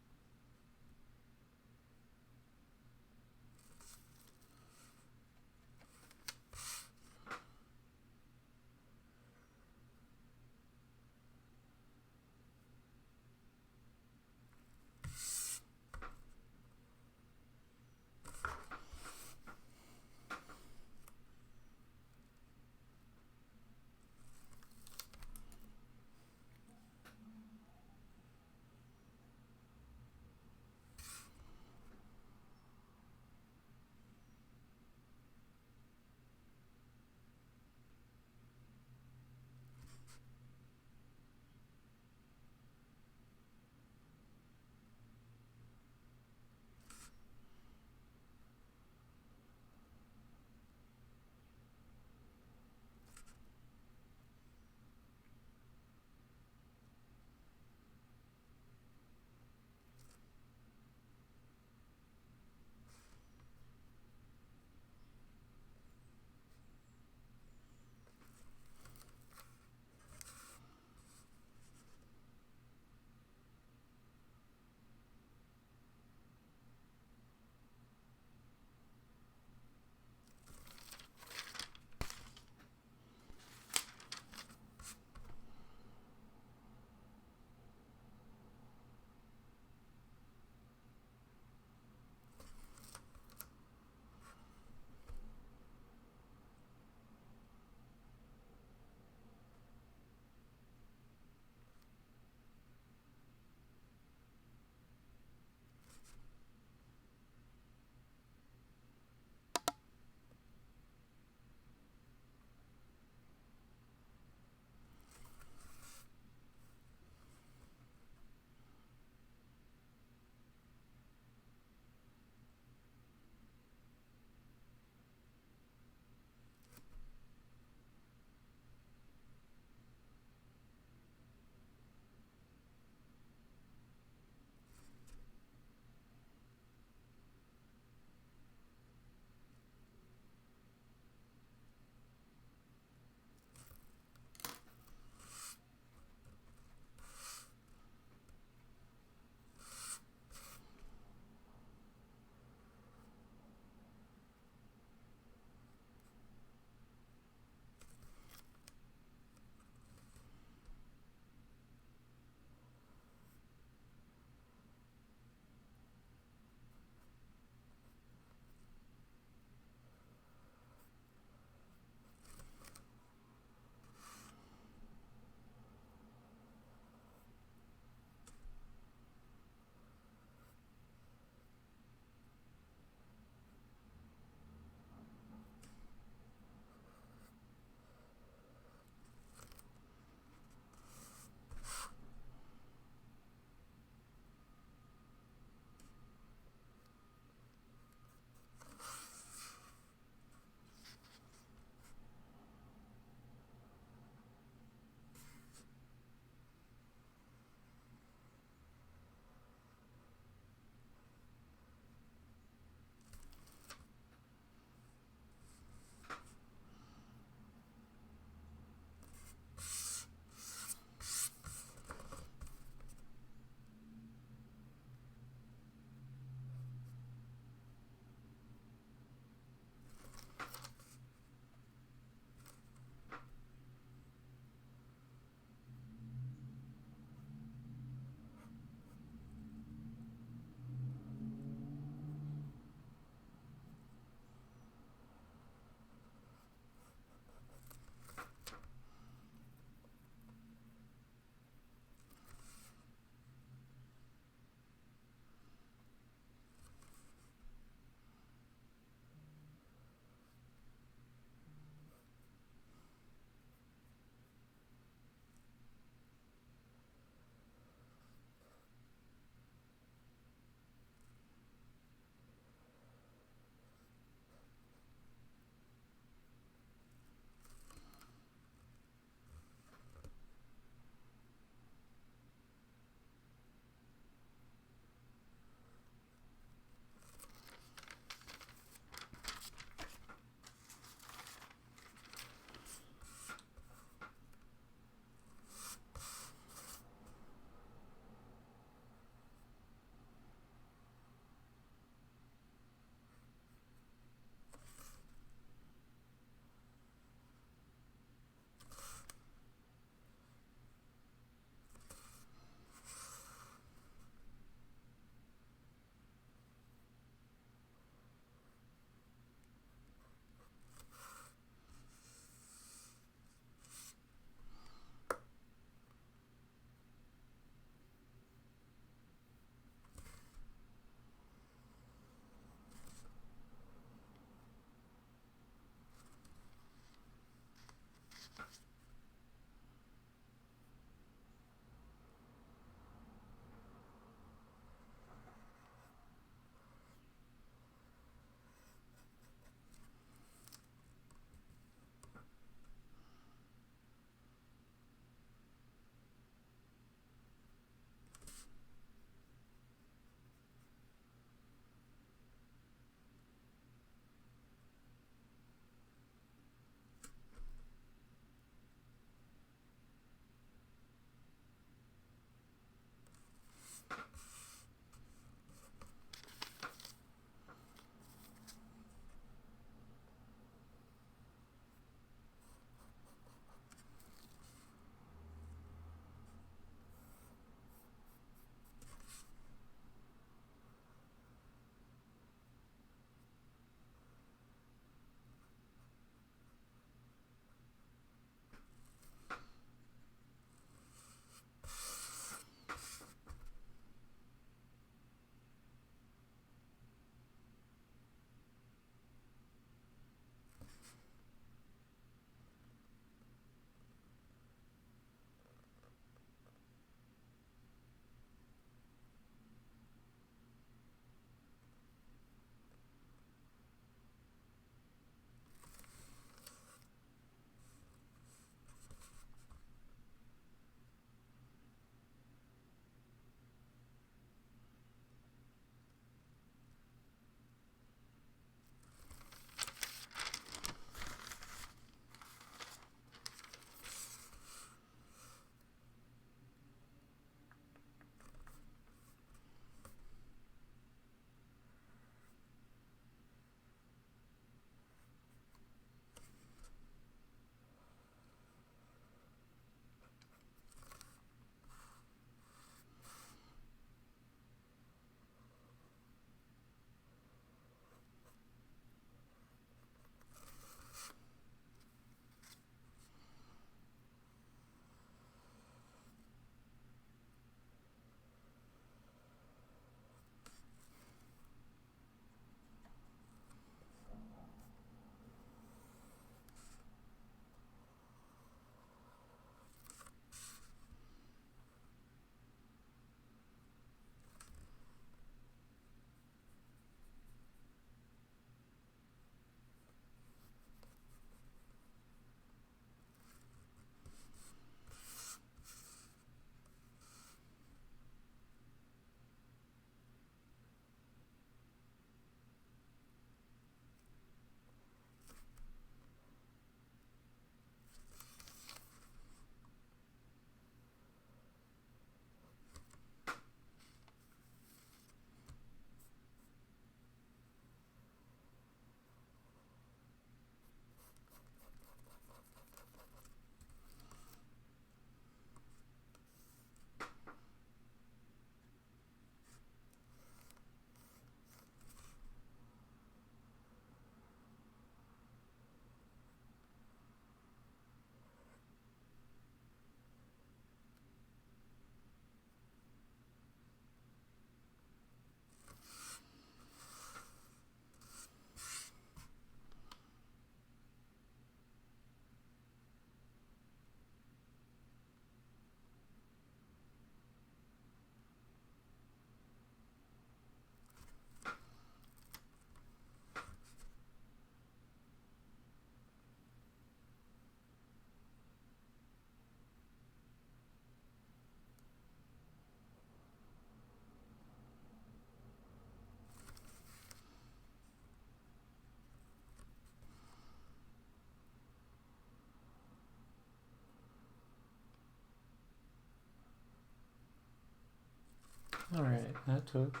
Alright, that took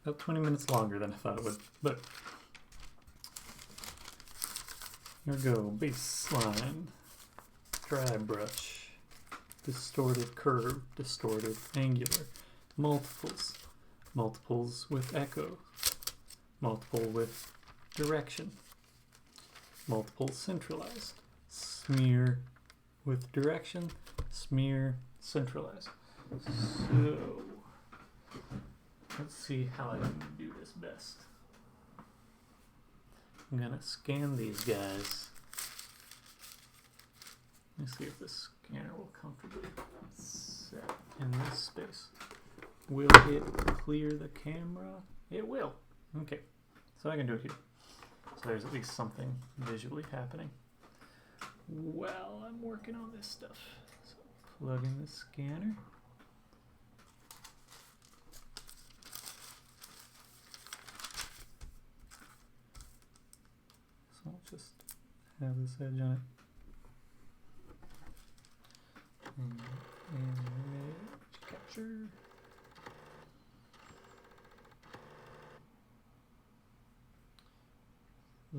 about 20 minutes longer than I thought it would, but here we go. Baseline, dry brush, distorted curve, distorted angular, multiples, multiples with echo, multiple with direction, multiple centralized, smear with direction, smear centralized. So let's see how I can do this best. I'm gonna scan these guys. Let's see if the scanner will comfortably set in this space. Will it clear the camera? It will. Okay, so I can do it here. So there's at least something visually happening while I'm working on this stuff. So plug in the scanner. So I'll just have this edge on it. And image capture.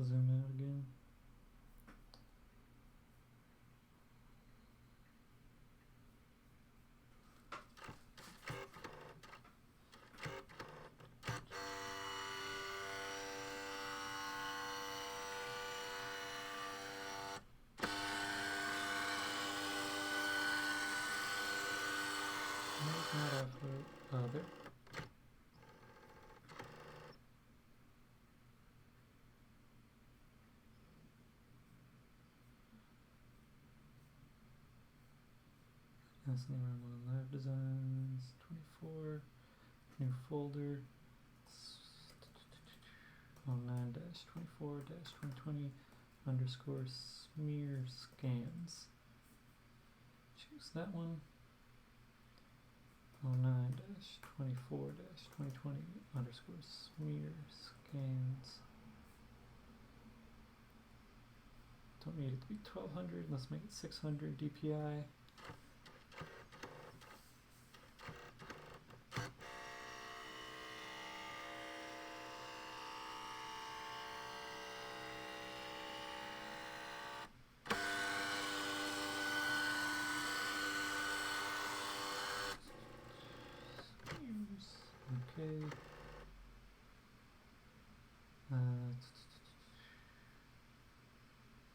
Zoom out again. Not upload other. That's the one live designs 24 new folder 09-24-2020 underscore smear scans. Choose that one. 09-24-2020 underscore smear scans. Don't need it to be 1200. Let's make it 600 DPI. Okay.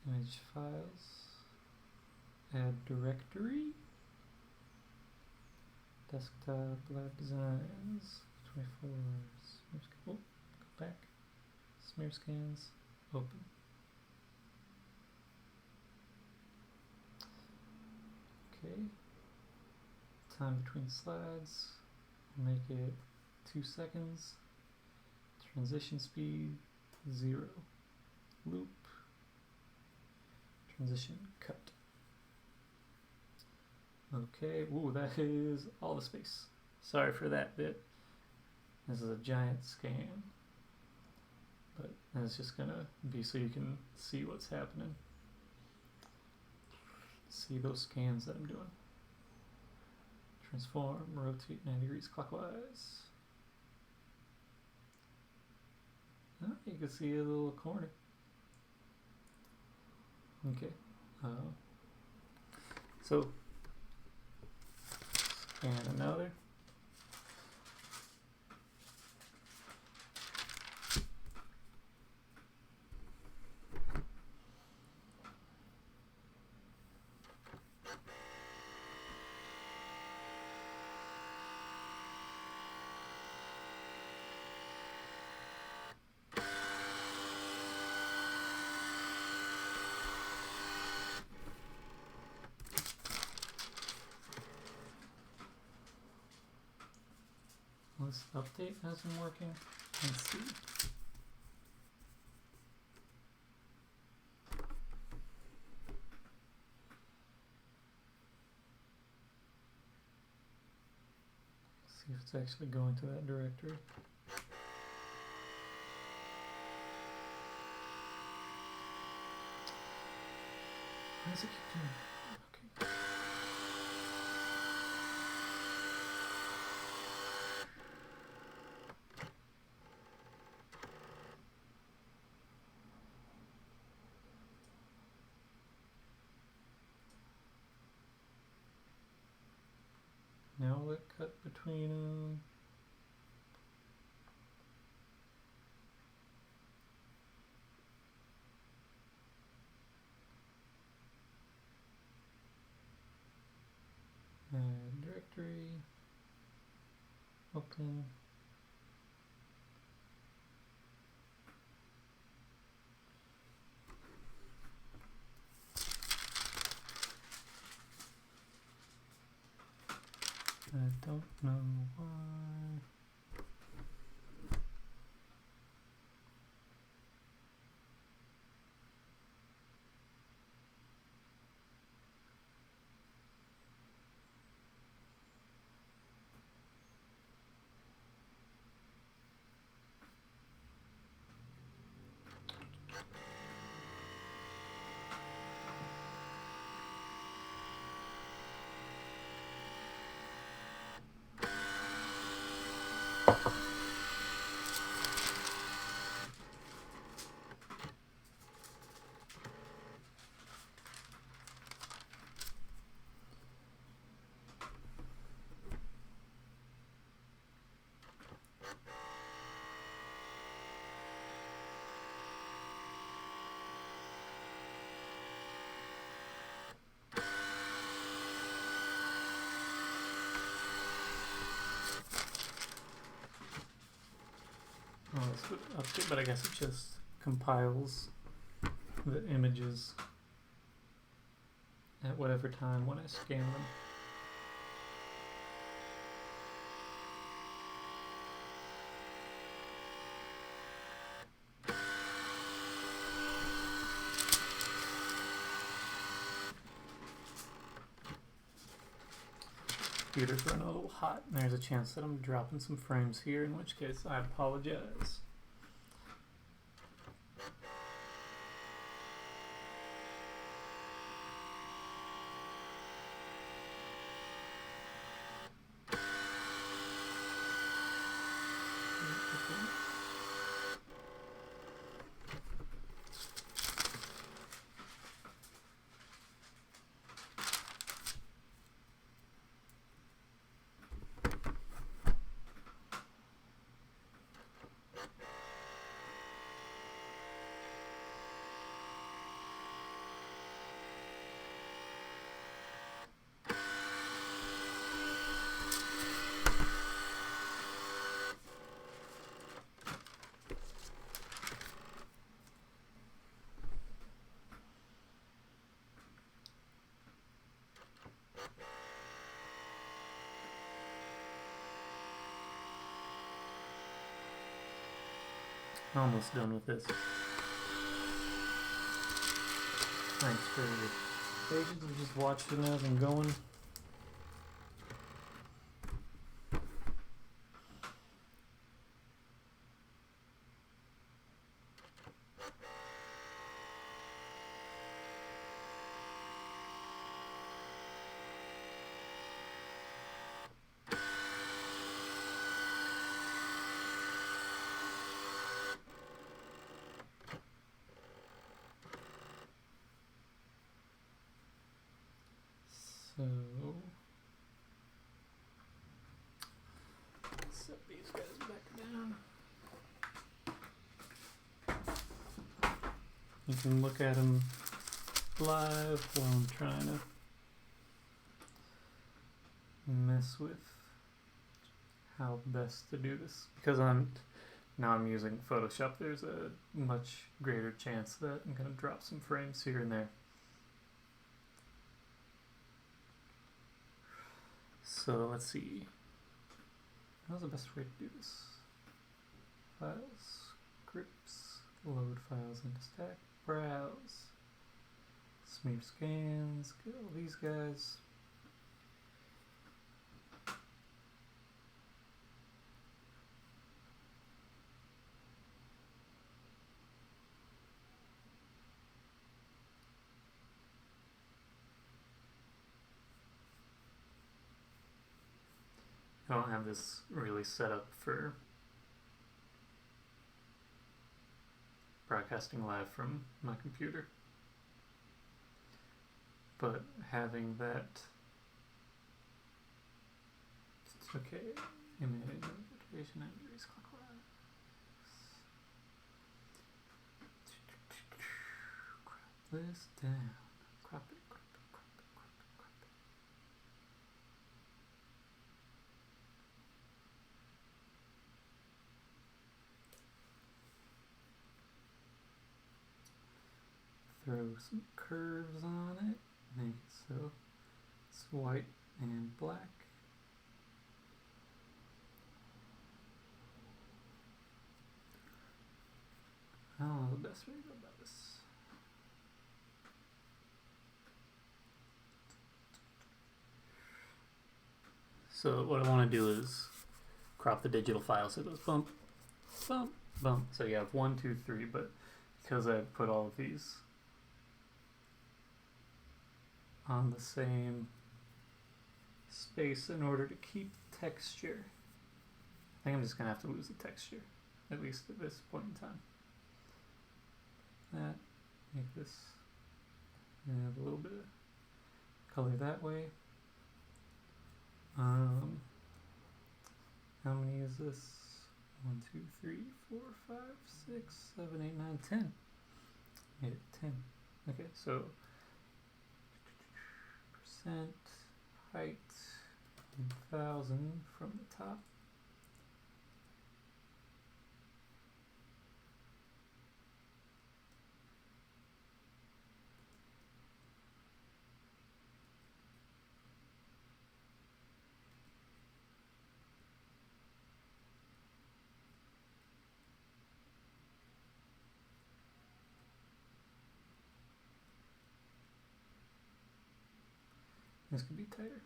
Image files. Add directory. Desktop live designs. 24. Oh, go back. Smear scans. Open. Okay. Time between slides. Make it 2 seconds. Transition speed 0. Loop. Transition cut. Okay, ooh, that is all the space. Sorry for that bit. This is a giant scan. But that's just gonna be so you can see what's happening. See those scans that I'm doing. Transform, rotate 90 degrees clockwise. Oh, you can see a little corner. Okay. So, scan another. Let's update as I'm working and see. See if it's actually going to that directory. Why does it keep doing that? Okay. Now what cut between them? Directory. Open. I don't know why. Oh, this would update, but I guess it just compiles the images at whatever time when I scan them. Computer's running a little hot, and there's a chance that I'm dropping some frames here, in which case I apologize. Almost done with this. Thanks for your patience of just watching as I'm going. So set these guys back down. You can look at them live while I'm trying to mess with how best to do this. Because I'm using Photoshop, there's a much greater chance that I'm going to drop some frames here and there. So let's see. How's the best way to do this? Files, scripts, load files into stack, browse, smear scans, get all these guys. I don't have this really set up for broadcasting live from my computer, but having that Okay, image notification entries clockwise. Crop this down. Crop it, crop it, crop it, crop it, crop it. Throw some curves on it. Make it so it's white and black. I don't know the best way to go about this. So what I want to do is crop the digital file so it goes bump, bump, bump. So you have 1, 2, 3, but because I put all of these on the same space in order to keep texture, I think I'm just going to have to lose the texture, at least at this point in time. That, make this, have a little bit of color that way. How many is this? 1, 2, 3, 4, 5, 6, 7, 8, 9, 10. Made it 10. Okay, so percent height 1000 from the top. This could be tighter.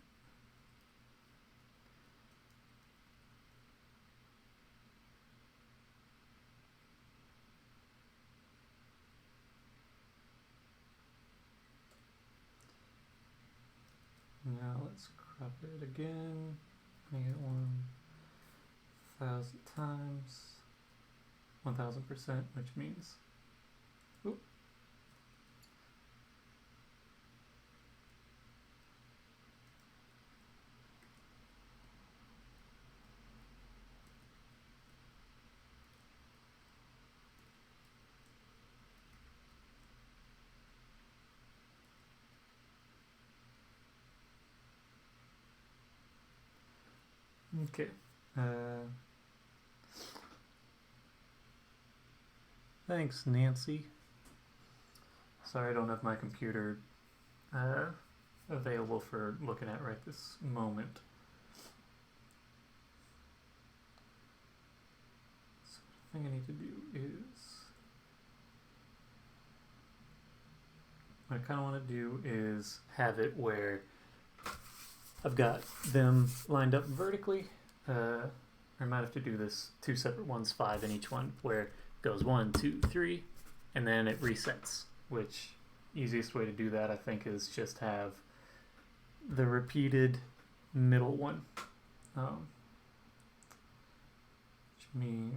Now let's crop it again. Make it 1000 times 1000%, which means, oop. Okay. Thanks, Nancy. Sorry I don't have my computer available for looking at right this moment. So the thing I need to do is, what I kind of want to do is have it where I've got them lined up vertically. I might have to do this 2 separate ones, 5 in each one, where it goes 1, 2, 3, and then it resets. Which easiest way to do that, I think, is just have the repeated middle one, which means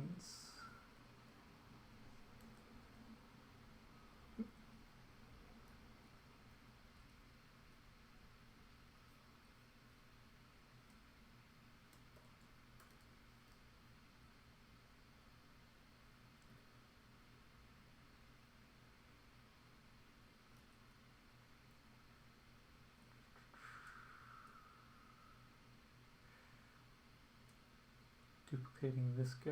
duplicating this guy.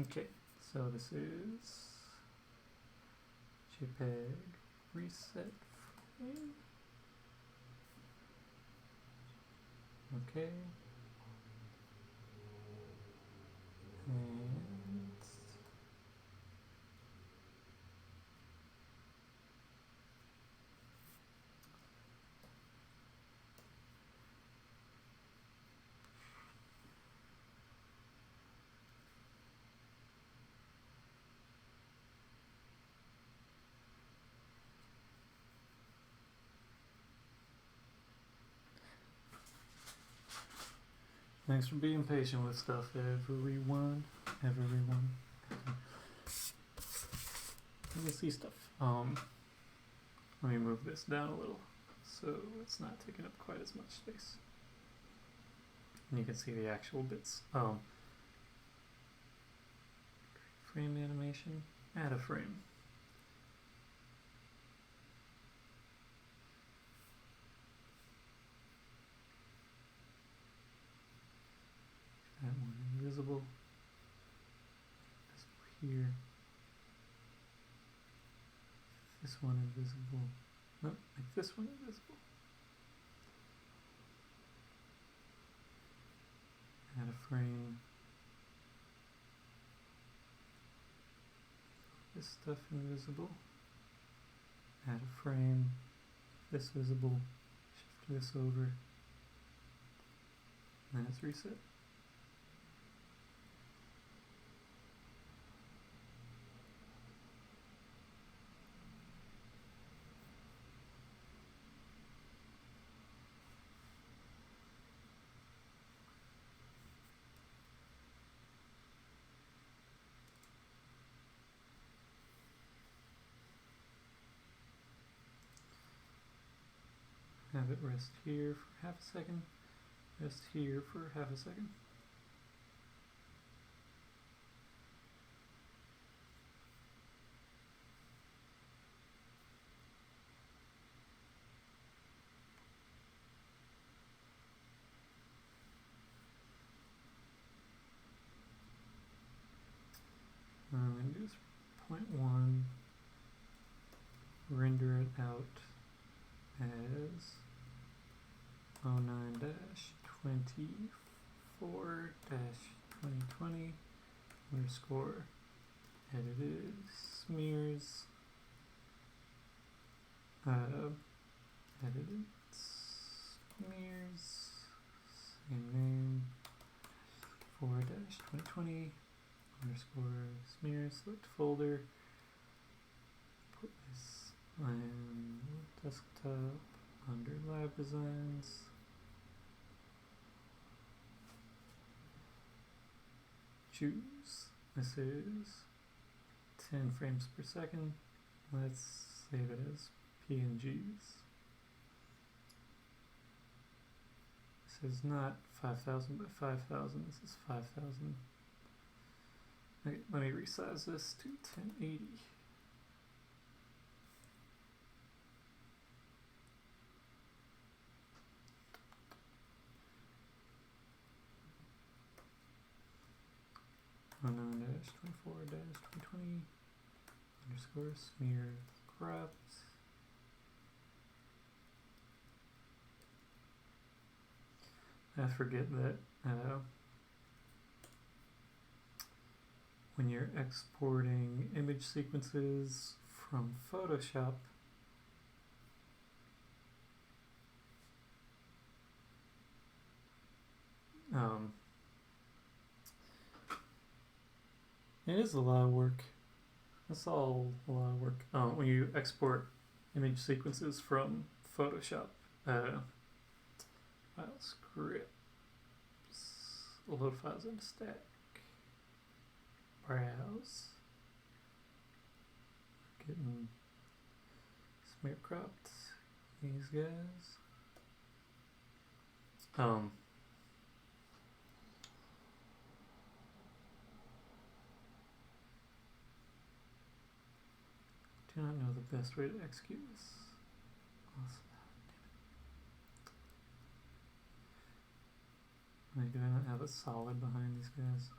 Okay, so this is JPEG reset frame. Okay. And Thanks for being patient with stuff, everyone. Everyone. Let's see stuff. Let me move this down a little so it's not taking up quite as much space. And you can see the actual bits. Frame animation. Add a frame. That one invisible. Here. This one invisible. Nope, make this one invisible. Add a frame. This stuff invisible. Add a frame. This visible. Shift this over. And then it's reset. Have it rest here for half a second, rest here for half a second. I'm going to do 0.1, render it out as 09-24-2020 underscore edited smears edited smears, same name, 4-2020 underscore smears, select folder, put this on desktop under lab designs. Choose. This is 10 frames per second. Let's save it as PNGs. This is not 5,000 by 5,000. This is 5,000. Okay, let me resize this to 1080. -24-2020 underscore smear cropped. I forget that when you're exporting image sequences from Photoshop, it is a lot of work. That's all a lot of work. When you export image sequences from Photoshop, file scripts, load files into stack, browse, getting smear cropped, these guys. Do not know the best way to execute this. Wait, do I not have a solid behind these guys?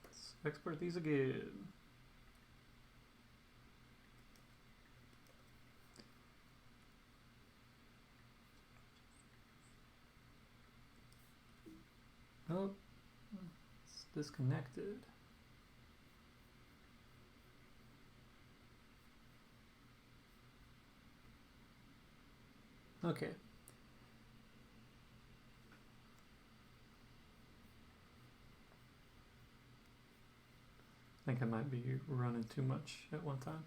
Let's export these again. Oh, it's disconnected. Okay. I think I might be running too much at one time.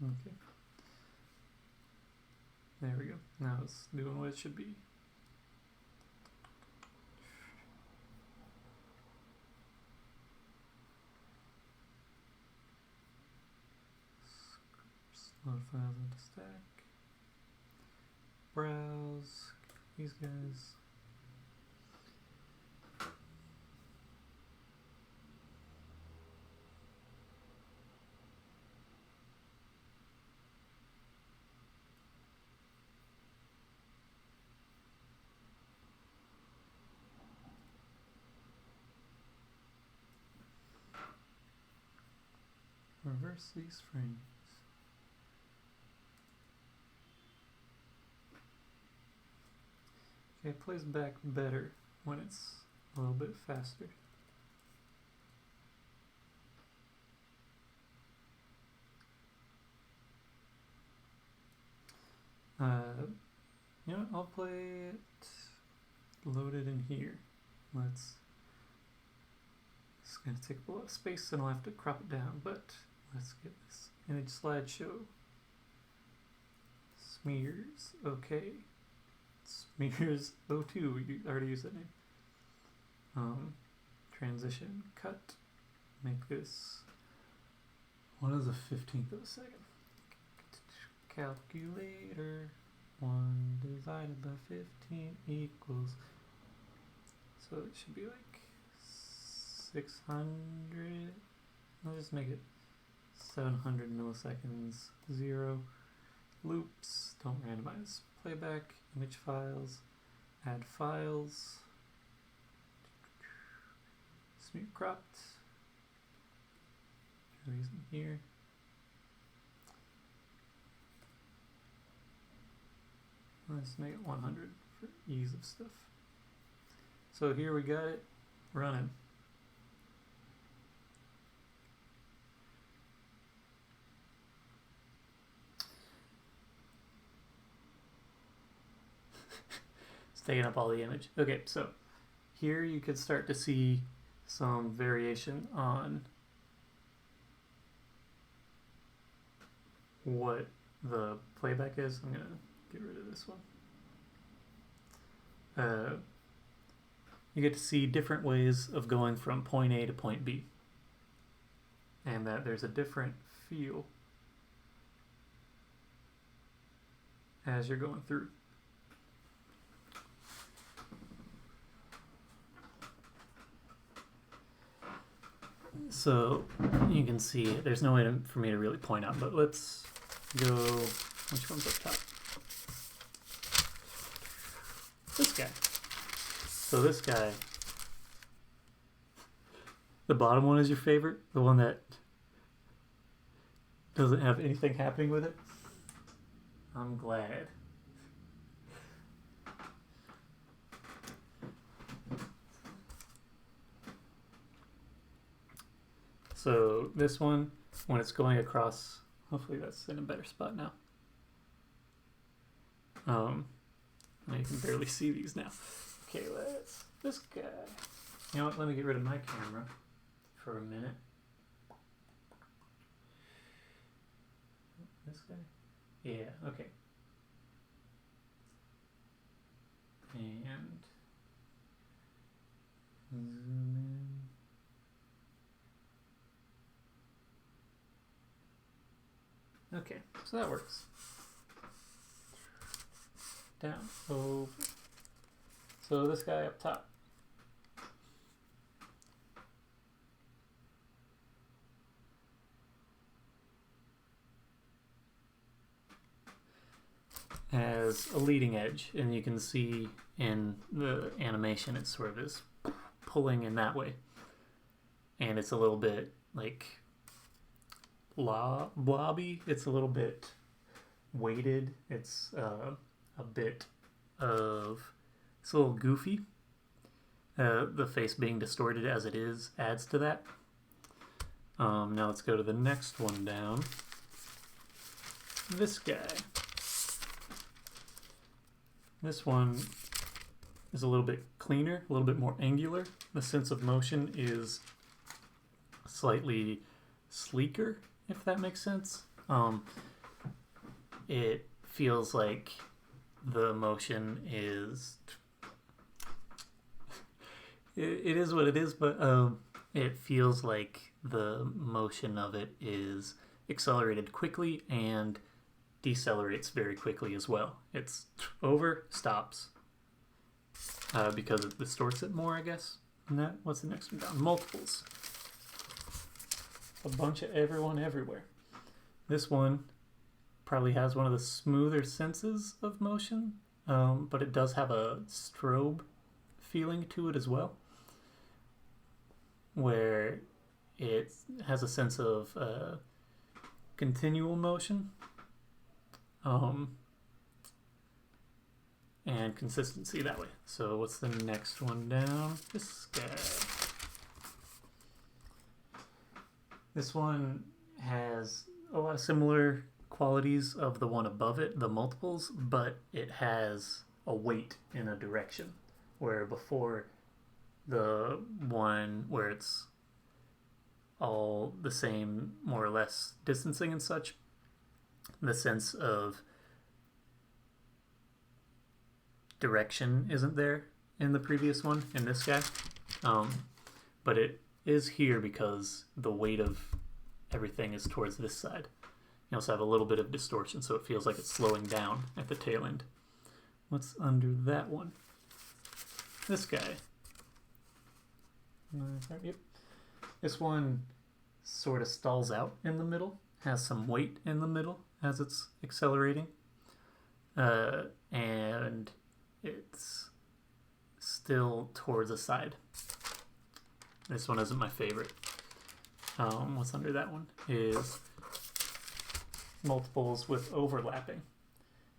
Okay. There we go. Now it's doing what it should be. Load files into stack. Browse. These guys. Reverse these frames. Okay, it plays back better when it's a little bit faster. You know what, I'll play it loaded in here. It's gonna take a lot of space and I'll have to crop it down, but let's get this image slideshow. Smears, okay. Smears 02, you already used that name. Transition, cut, make this 1 is the 15th of a second. Calculator, 1 divided by 15 equals, so it should be like 600, I'll just make it 700 milliseconds, 0, loops, don't randomize, playback, image files, add files, smear cropped, these in here. Let's make it 100 for ease of stuff. So here we got it running. It's taking up all the image. Okay, so here you could start to see some variation on what the playback is. I'm gonna get rid of this one. You get to see different ways of going from point A to point B, and that there's a different feel as you're going through. So you can see there's no way for me to really point out, but let's go, which one's up top? This guy. So this guy, the bottom one is your favorite? The one that doesn't have anything happening with it? I'm glad. So this one, when it's going across, hopefully that's in a better spot now. You can barely see these now. Okay, this guy. You know what, let me get rid of my camera for a minute. This guy? Yeah, okay. And zoom in. Okay, so that works. Down, over. So this guy up top. Has a leading edge, and you can see in the animation it sort of is pulling in that way. And it's a little bit like blobby. It's a little bit weighted. It's a bit of, it's a little goofy. The face being distorted as it is adds to that. Now let's go to the next one down. This guy. This one is a little bit cleaner, a little bit more angular. The sense of motion is slightly sleeker, if that makes sense. it feels like the motion is it is what it is, but it feels like the motion of it is accelerated quickly and decelerates very quickly as well. It's over, stops, because it distorts it more, I guess. And that, what's the next one down? Multiples. A bunch of everyone everywhere. This one probably has one of the smoother senses of motion, but it does have a strobe feeling to it as well, where it has a sense of continual motion and consistency that way. So what's the next one down? This guy. This one has a lot of similar qualities of the one above it, the multiples, but it has a weight in a direction, where before the one where it's all the same, more or less, distancing and such, the sense of direction isn't there in the previous one, in this guy. But it is here because the weight of everything is towards this side. You also have a little bit of distortion, so it feels like it's slowing down at the tail end. What's under that one? This guy. Yep. This one sort of stalls out in the middle, has some weight in the middle as it's accelerating, and it's still towards the side. This one isn't my favorite. What's under that one is multiples with overlapping.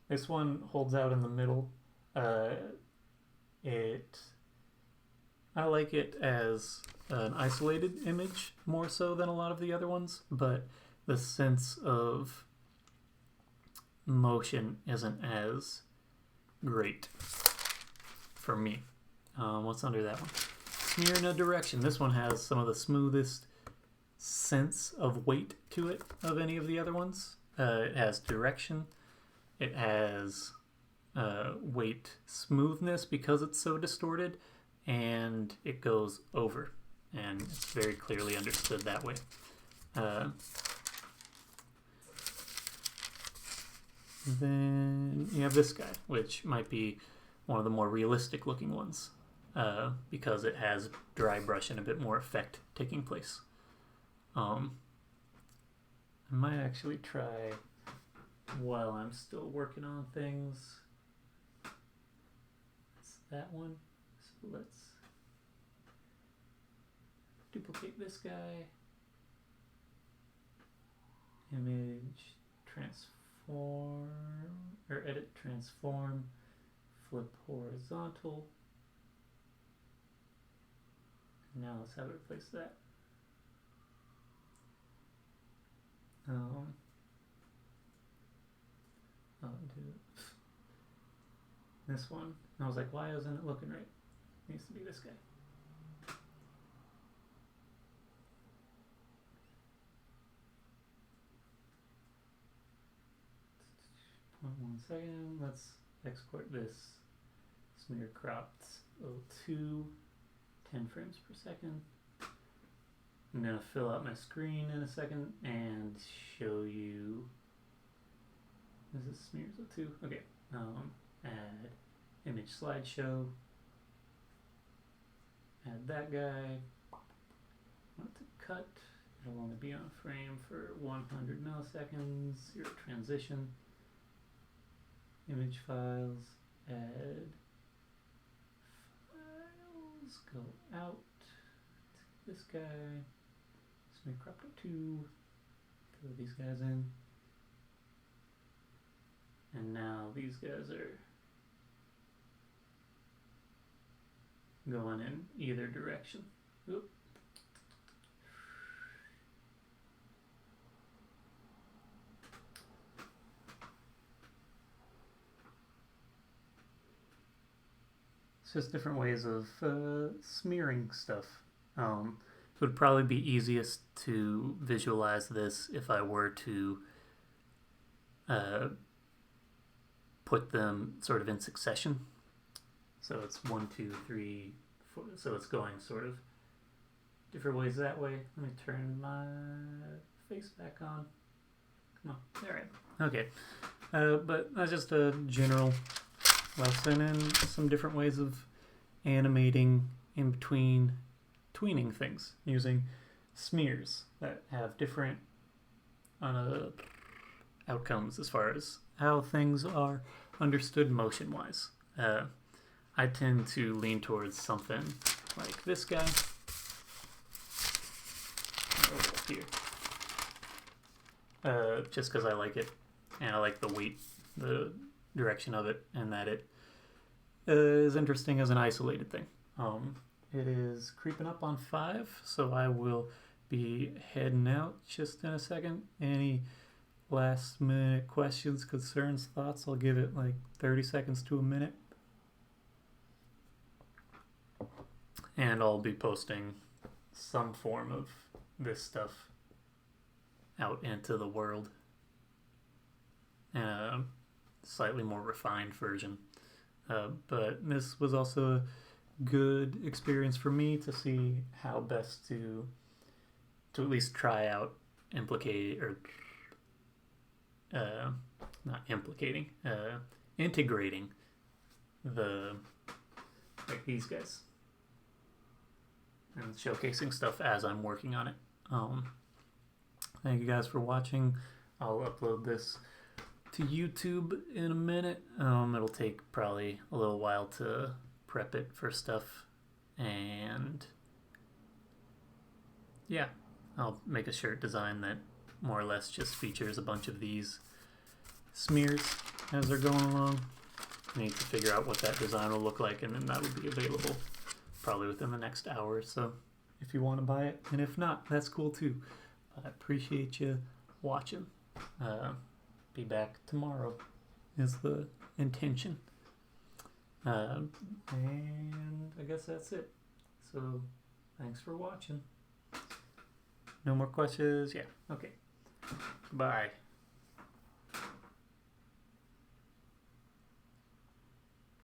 This one holds out in the middle. I like it as an isolated image more so than a lot of the other ones, but the sense of motion isn't as great for me. What's under that one? Smear in a direction. This one has some of the smoothest sense of weight to it of any of the other ones. It has direction. It has weight smoothness because it's so distorted, and it goes over, and it's very clearly understood that way. Then you have this guy, which might be one of the more realistic looking ones, because it has dry brush and a bit more effect taking place. I might actually try, while I'm still working on things, it's that one. So let's duplicate this guy, image, transform, or edit, transform, flip horizontal. Now let's have it replace that. I'll do this one. And I was like, why isn't it looking right? It needs to be this guy. One second. Let's export this smear cropped 02, 10 frames per second. I'm going to fill out my screen in a second and show you. This is smears 02. Okay. Add image slideshow. Add that guy. Want to cut. It'll only be on a frame for 100 milliseconds. Your transition. Image files. Add files. Go out. This guy. Smear cropped up 2. Throw these guys in. And now these guys are going in either direction. Oop. It's just different ways of smearing stuff. It would probably be easiest to visualize this if I were to put them sort of in succession. So it's 1, 2, 3, 4. So it's going sort of different ways that way. Let me turn my face back on. Come on. All right. Okay. But that's just a general lesson in some different ways of animating in between tweening things using smears that have different outcomes as far as how things are understood motion-wise. I tend to lean towards something like this guy. Here. Just because I like it, and I like the weight, the direction of it, and that it is interesting as an isolated thing. It is creeping up on 5, so I will be heading out just in a second. Any last minute questions, concerns, thoughts? I'll give it like 30 seconds to a minute. And I'll be posting some form of this stuff out into the world in a slightly more refined version. But this was also a good experience for me to see how best to at least try out integrating the like these guys and showcasing stuff as I'm working on it. Thank you guys for watching. I'll upload this to YouTube in a minute. It'll take probably a little while to prep it for stuff, and yeah, I'll make a shirt design that more or less just features a bunch of these smears as they're going along. I need to figure out what that design will look like, and then that will be available probably within the next hour or so if you want to buy it, and if not, that's cool too. But I appreciate you watching. Be back tomorrow is the intention. And I guess that's it. So thanks for watching. No more questions? Yeah. Okay. Bye.